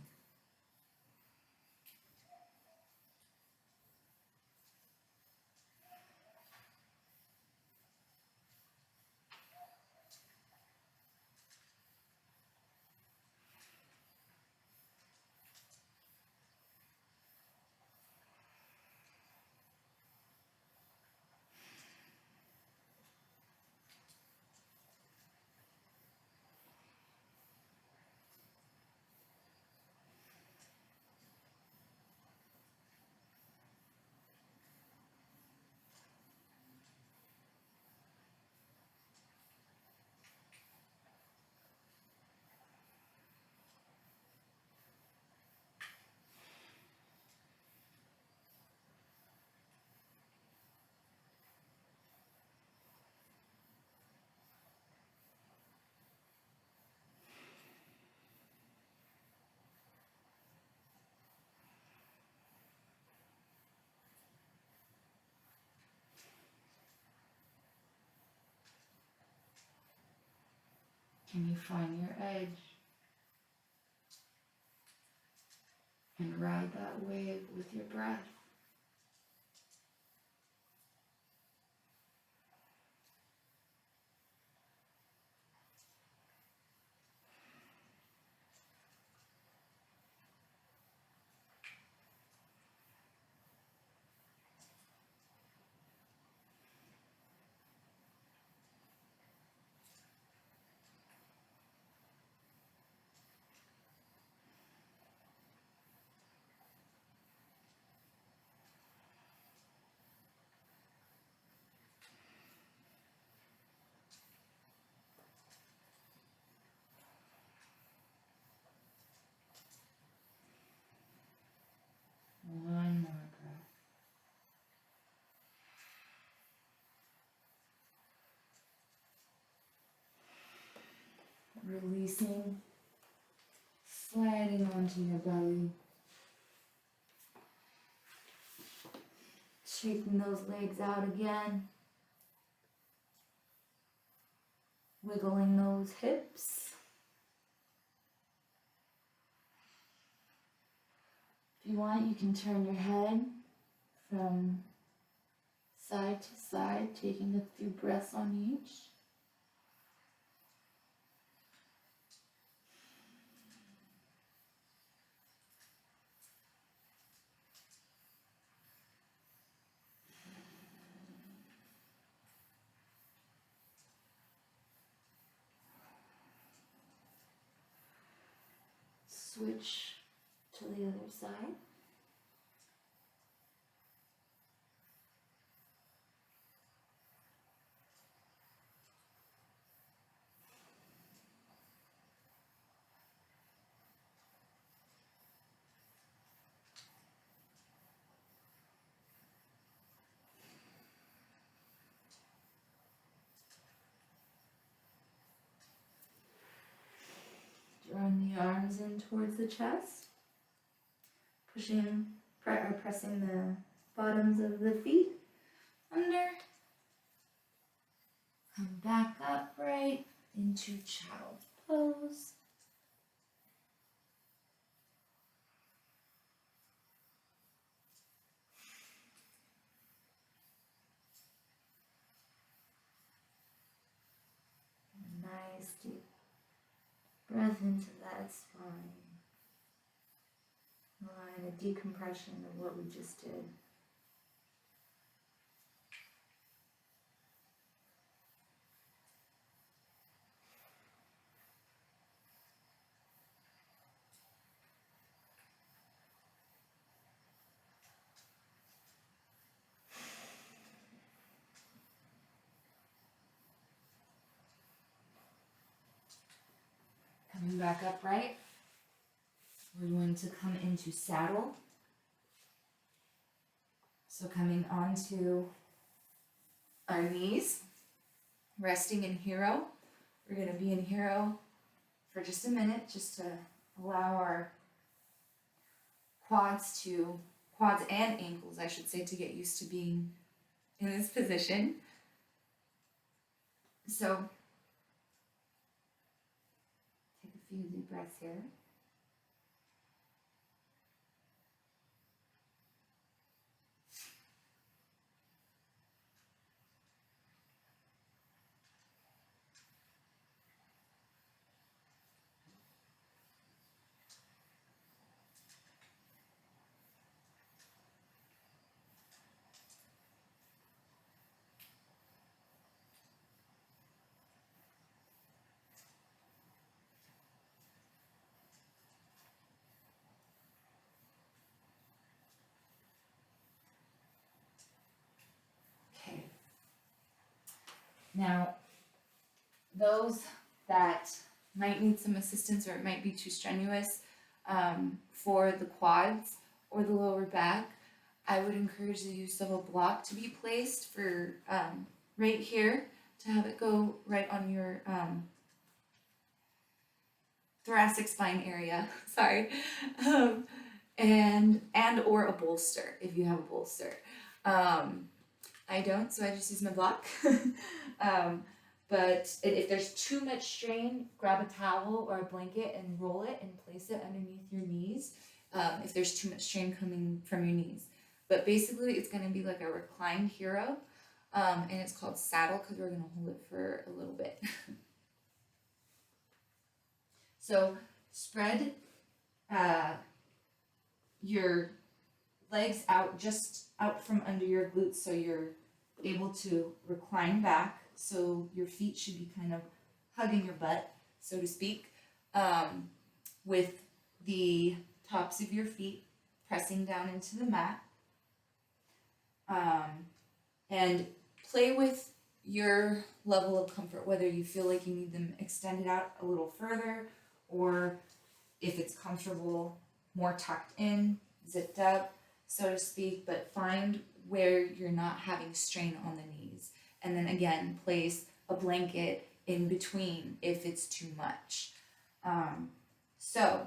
Can you find your edge and ride that wave with your breath? One more breath. Releasing, sliding onto your belly. Shaking those legs out again. Wiggling those hips. If you want, you can turn your head from side to side, taking a few breaths on each. Switch to the other side. Drawing the arms in towards the chest. Pressing the bottoms of the feet under. Come back upright into child's pose. Nice deep breath into that spine. Allowing a decompression of what we just did. Come back upright. We're going to come into saddle. So coming onto our knees, resting in hero. We're going to be in hero for just a minute, just to allow our quads and ankles, I should say, to get used to being in this position. So take a few deep breaths here. Okay. Now, those that might need some assistance or it might be too strenuous for the quads or the lower back, I would encourage the use of a block to be placed for right here, to have it go right on your thoracic spine area, sorry, and or a bolster if you have a bolster. I don't, so I just use my block. But if there's too much strain, grab a towel or a blanket and roll it and place it underneath your knees if there's too much strain coming from your knees. But basically, it's going to be like a reclined hero, and it's called saddle because we're going to hold it for a little bit. So spread your legs out, just out from under your glutes, so you're able to recline back. So your feet should be kind of hugging your butt, so to speak, with the tops of your feet pressing down into the mat. And play with your level of comfort, whether you feel like you need them extended out a little further, or if it's comfortable, more tucked in, zipped up, so to speak, but find where you're not having strain on the knees. And then again, place a blanket in between if it's too much. So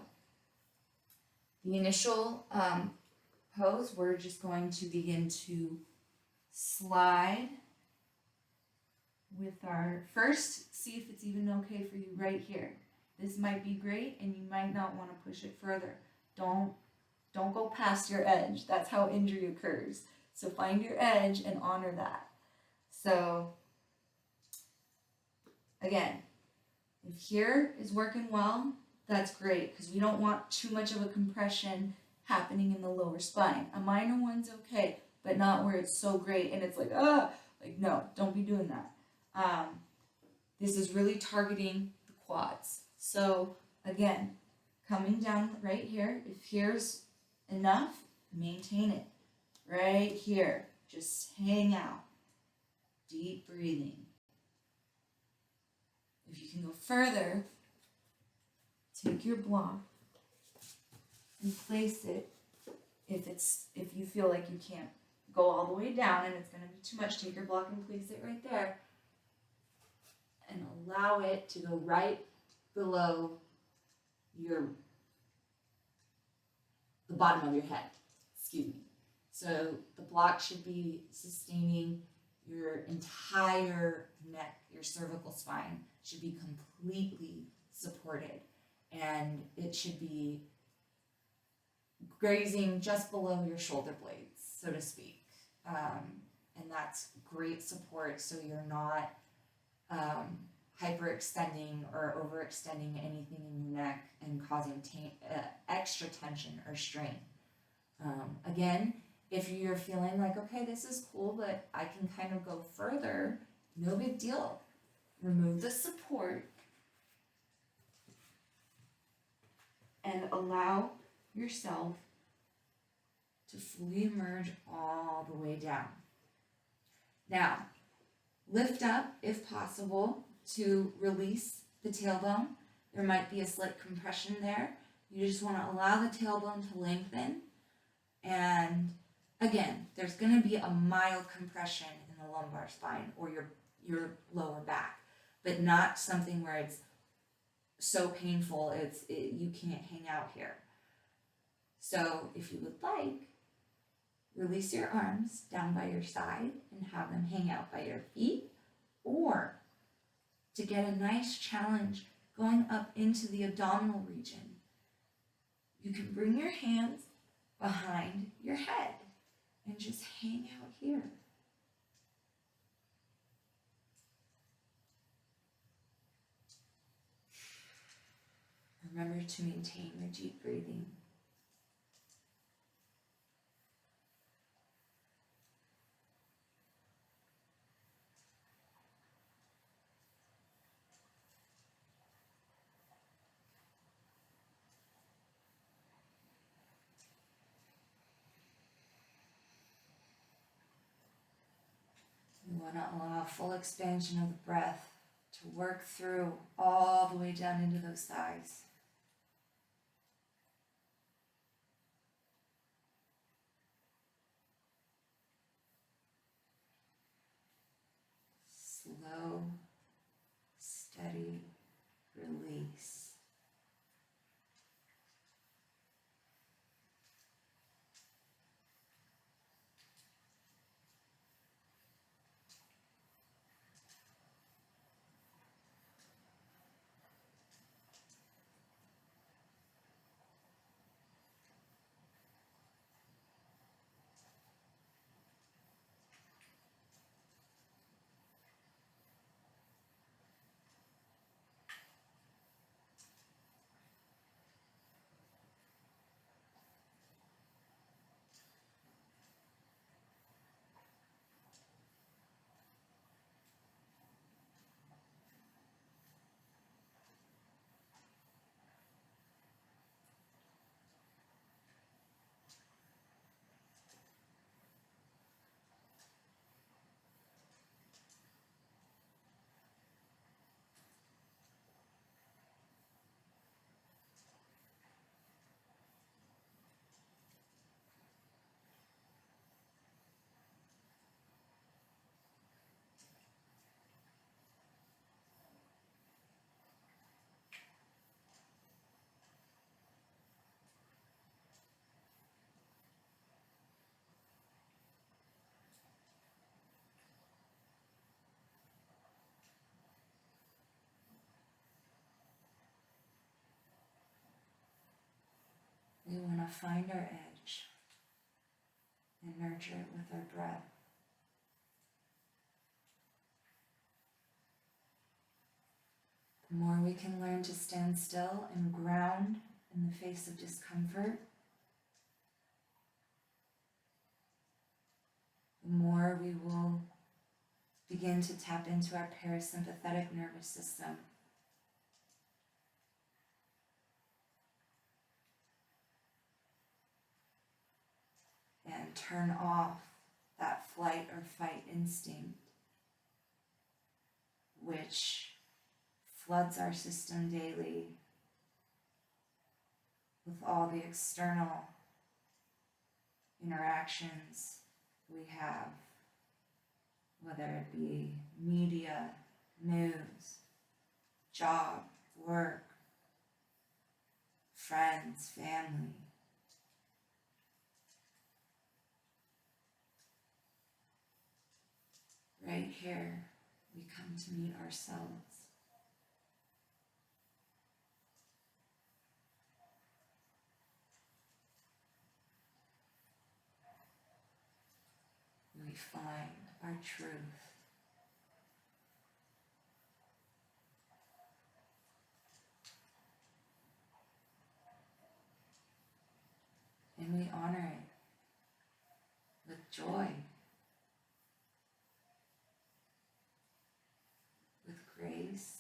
the initial pose, we're just going to begin to slide with our first, see if it's even okay for you right here. This might be great and you might not want to push it further. Don't go past your edge. That's how injury occurs. So find your edge and honor that. So again, if here is working well, that's great, because we don't want too much of a compression happening in the lower spine. A minor one's okay, but not where it's so great and it's like, no, don't be doing that. This is really targeting the quads. So again, coming down right here, if here's enough, maintain it. Right here, just hang out. Deep breathing. If you can go further, take your block and place it. If you feel like you can't go all the way down and it's going to be too much, take your block and place it right there. And allow it to go right below the bottom of your head. Excuse me. So the block should be sustaining your entire neck, your cervical spine should be completely supported, and it should be grazing just below your shoulder blades, so to speak. And that's great support, so you're not hyperextending or overextending anything in your neck and causing extra tension or strain. Again, if you're feeling like, okay, this is cool, but I can kind of go further, no big deal. Remove the support and allow yourself to fully emerge all the way down. Now, lift up if possible to release the tailbone. There might be a slight compression there. You just want to allow the tailbone to lengthen. And again, there's going to be a mild compression in the lumbar spine or your lower back, but not something where it's so painful you can't hang out here. So if you would like, release your arms down by your side and have them hang out by your feet, or to get a nice challenge going up into the abdominal region, you can bring your hands behind your head and just hang out here. Remember to maintain your deep breathing. You want to allow full expansion of the breath to work through all the way down into those thighs. Slow, steady release. We want to find our edge and nurture it with our breath. The more we can learn to stand still and ground in the face of discomfort, the more we will begin to tap into our parasympathetic nervous system. And turn off that flight or fight instinct, which floods our system daily with all the external interactions we have, whether it be media, news, job, work, friends, family. Right here, we come to meet ourselves. We find our truth. And we honor it with joy, with grace,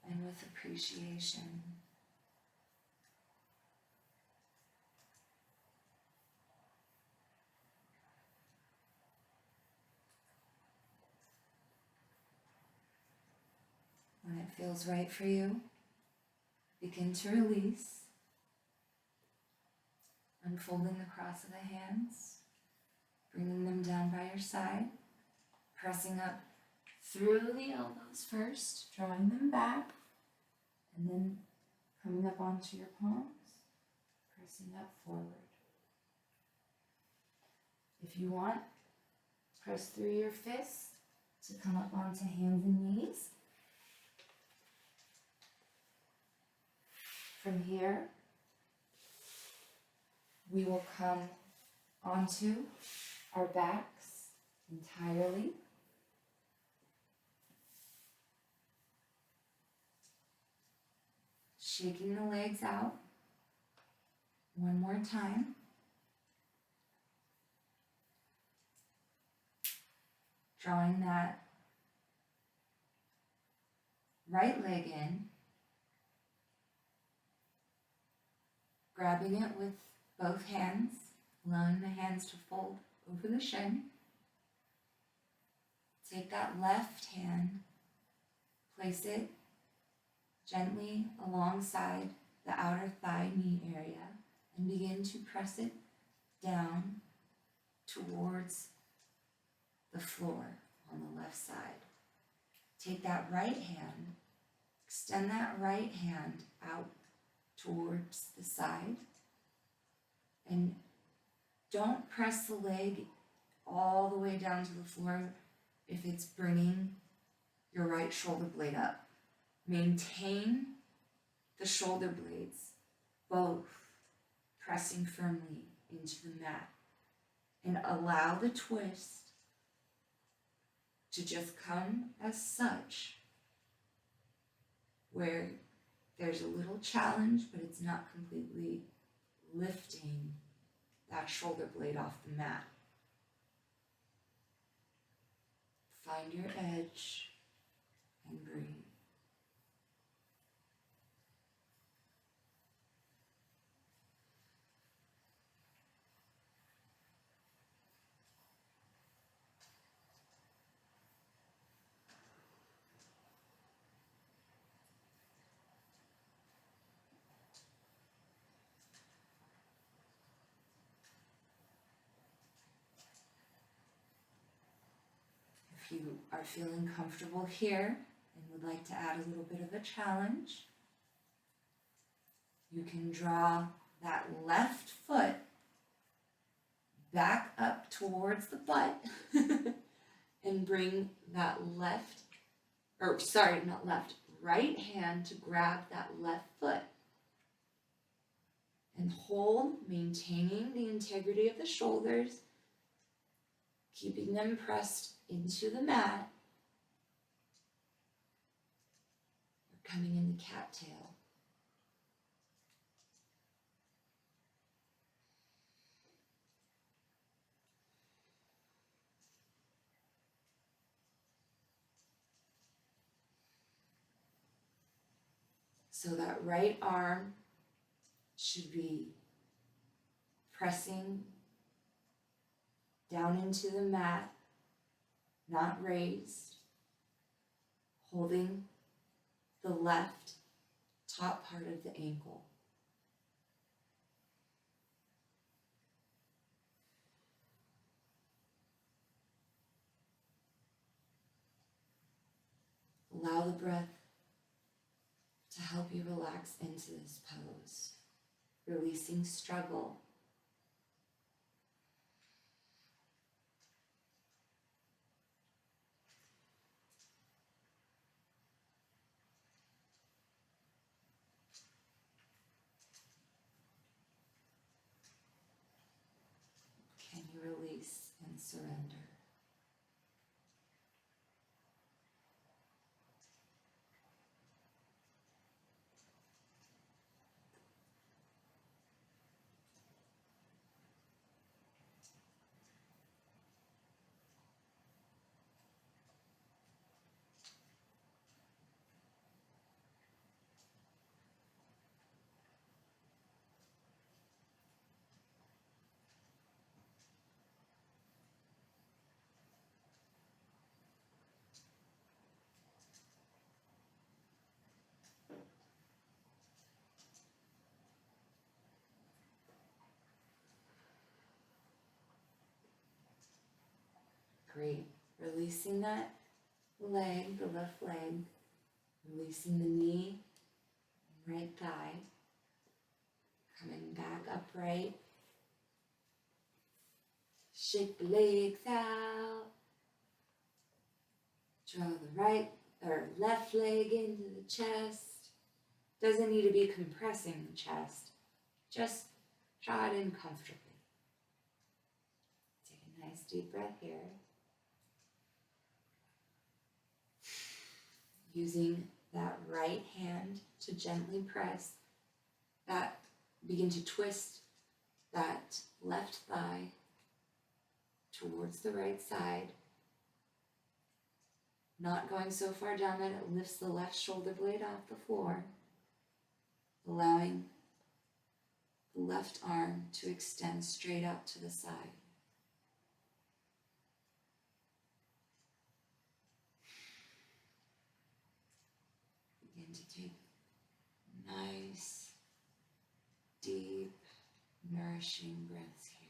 and with appreciation. feels right for you, begin to release, unfolding the cross of the hands, bringing them down by your side, pressing up through the elbows first, drawing them back, and then coming up onto your palms, pressing up forward. If you want, press through your fists to come up onto hands and knees. From here, we will come onto our backs entirely. Shaking the legs out one more time. Drawing that right leg in, grabbing it with both hands, allowing the hands to fold over the shin. Take that left hand, place it gently alongside the outer thigh knee area, and begin to press it down towards the floor on the left side. Take that right hand, extend that right hand out towards the side, and don't press the leg all the way down to the floor if it's bringing your right shoulder blade up. Maintain the shoulder blades, both pressing firmly into the mat, and allow the twist to just come as such, where there's a little challenge, but it's not completely lifting that shoulder blade off the mat. Find your edge and breathe. If you are feeling comfortable here and would like to add a little bit of a challenge, you can draw that left foot back up towards the butt and bring that right hand to grab that left foot. And hold, maintaining the integrity of the shoulders, keeping them pressed into the mat. We're coming into cattail. So that right arm should be pressing down into the mat, not raised, holding the left top part of the ankle. Allow the breath to help you relax into this pose, releasing struggle. Can you release and surrender? Great. Releasing that leg, the left leg. Releasing the knee, right thigh. Coming back upright. Shake the legs out. Draw the right or left leg into the chest. Doesn't need to be compressing the chest. Just draw it in comfortably. Take a nice deep breath here. Using that right hand to gently press that, begin to twist that left thigh towards the right side. Not going so far down that it lifts the left shoulder blade off the floor. Allowing the left arm to extend straight out to the side. Begin to take nice, deep, nourishing breaths here.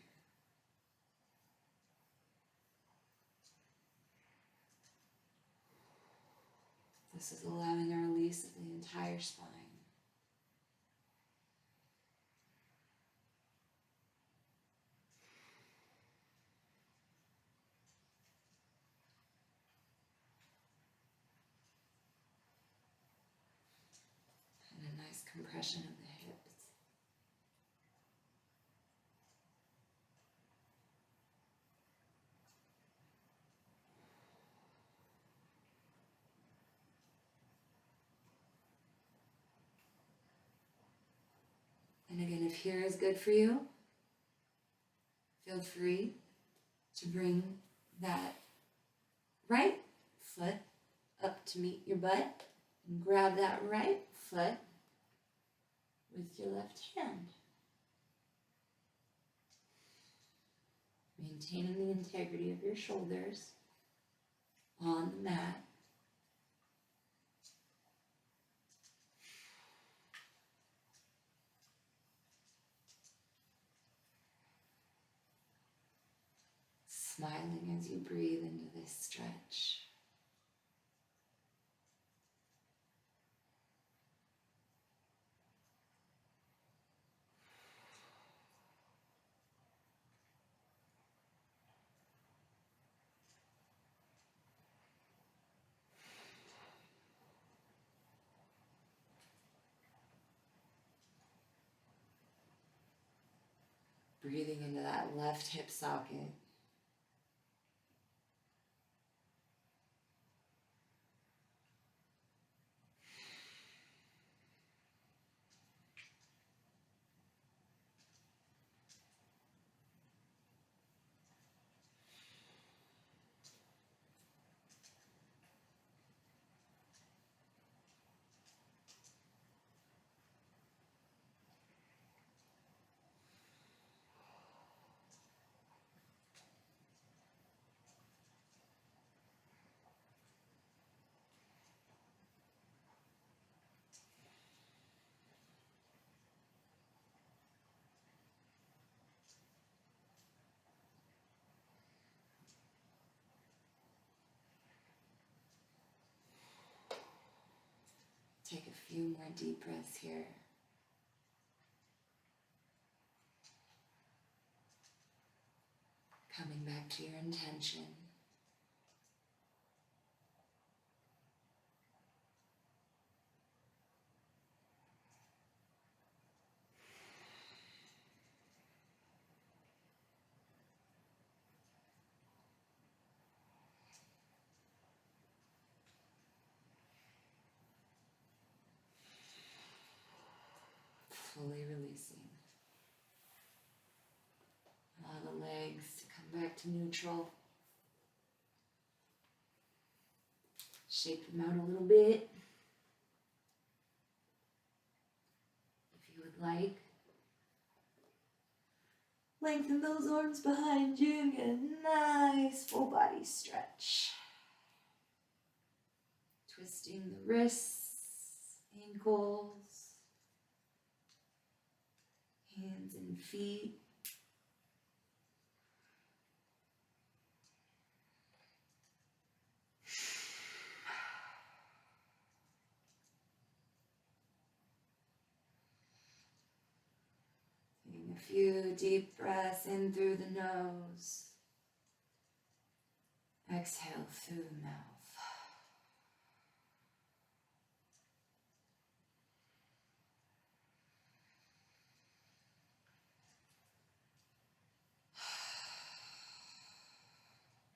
This is allowing a release of the entire spine. And a nice compression of the hips. And again, if here is good for you, feel free to bring that right foot up to meet your butt and grab that right foot with your left hand. Maintaining the integrity of your shoulders on the mat. Smiling as you breathe into this stretch. Breathing into that left hip socket. Take a few more deep breaths here. Coming back to your intention. Fully releasing. Allow the legs to come back to neutral. Shake them out a little bit. If you would like, lengthen those arms behind you and get a nice full body stretch. Twisting the wrists, ankles, hands and feet. A few deep breaths in through the nose. Exhale through the mouth.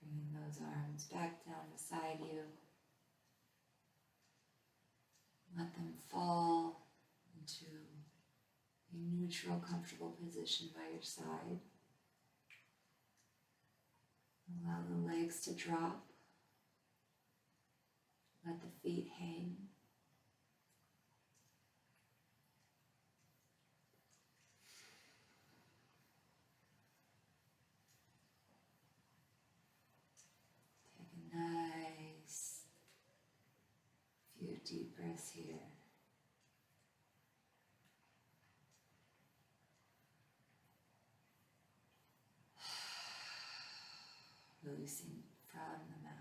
Bringing those arms back down beside you. Let them fall into a neutral, comfortable position by your side. Allow the legs to drop. Let the feet hang. Take a nice few deep breaths here. Releasing from the mouth.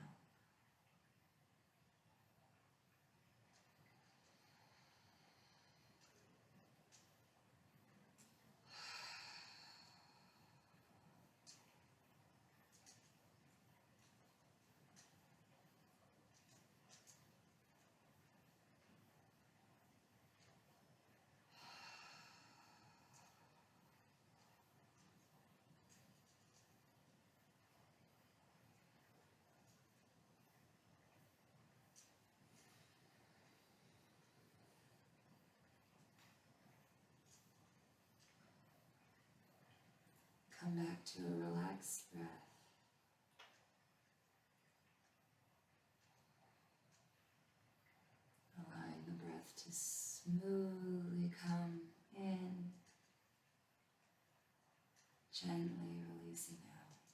Come back to a relaxed breath. Allowing the breath to smoothly come in, gently releasing out.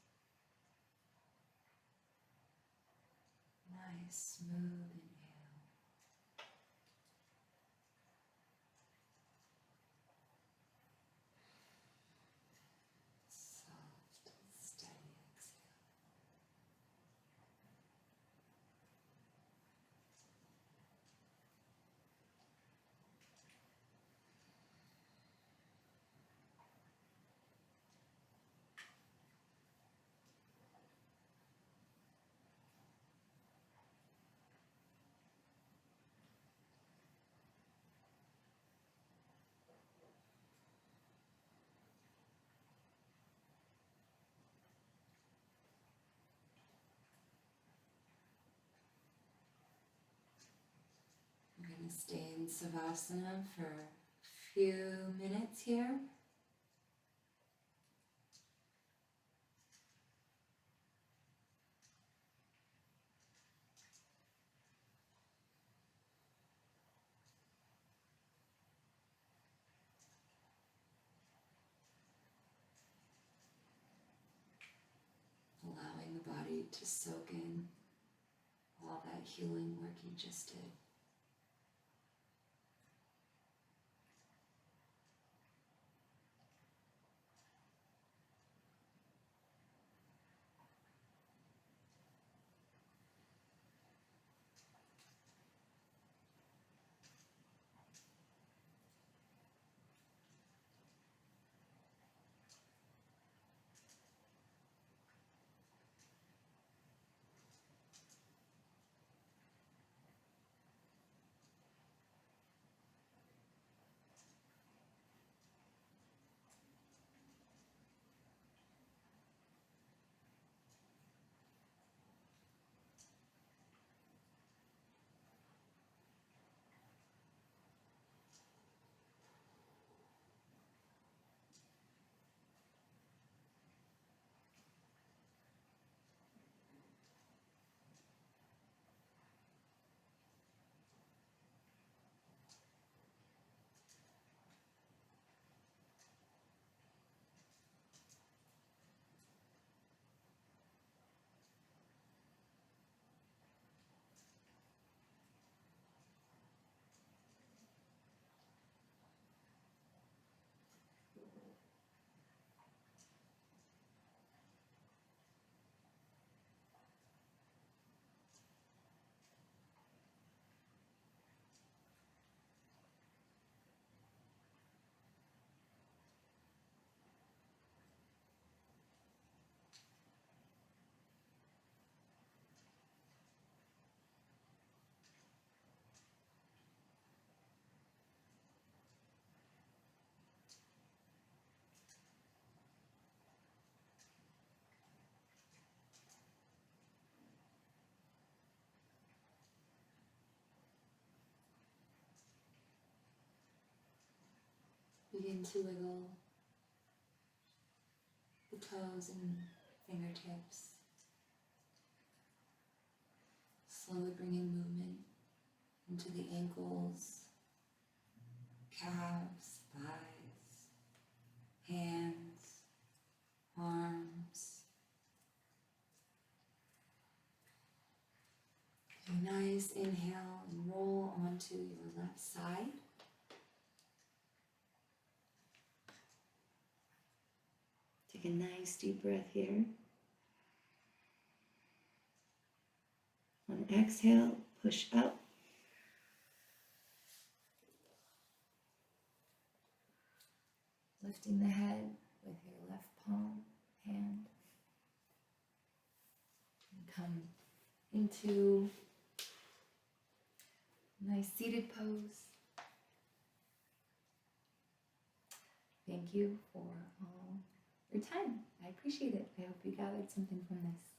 Nice, smooth inhale. Soft, steady exhale. I'm going to stay in Savasana for a few minutes here. Allowing the body to soak in all that healing work you just did. Begin to wiggle the toes and fingertips. Slowly bringing movement into the ankles, calves, thighs, hands, arms. A nice inhale and roll onto your left side. Take a nice deep breath here. On exhale, push up. Lifting the head with your left palm, hand. And come into a nice seated pose. Thank you for all your time. I appreciate it. I hope you gathered something from this.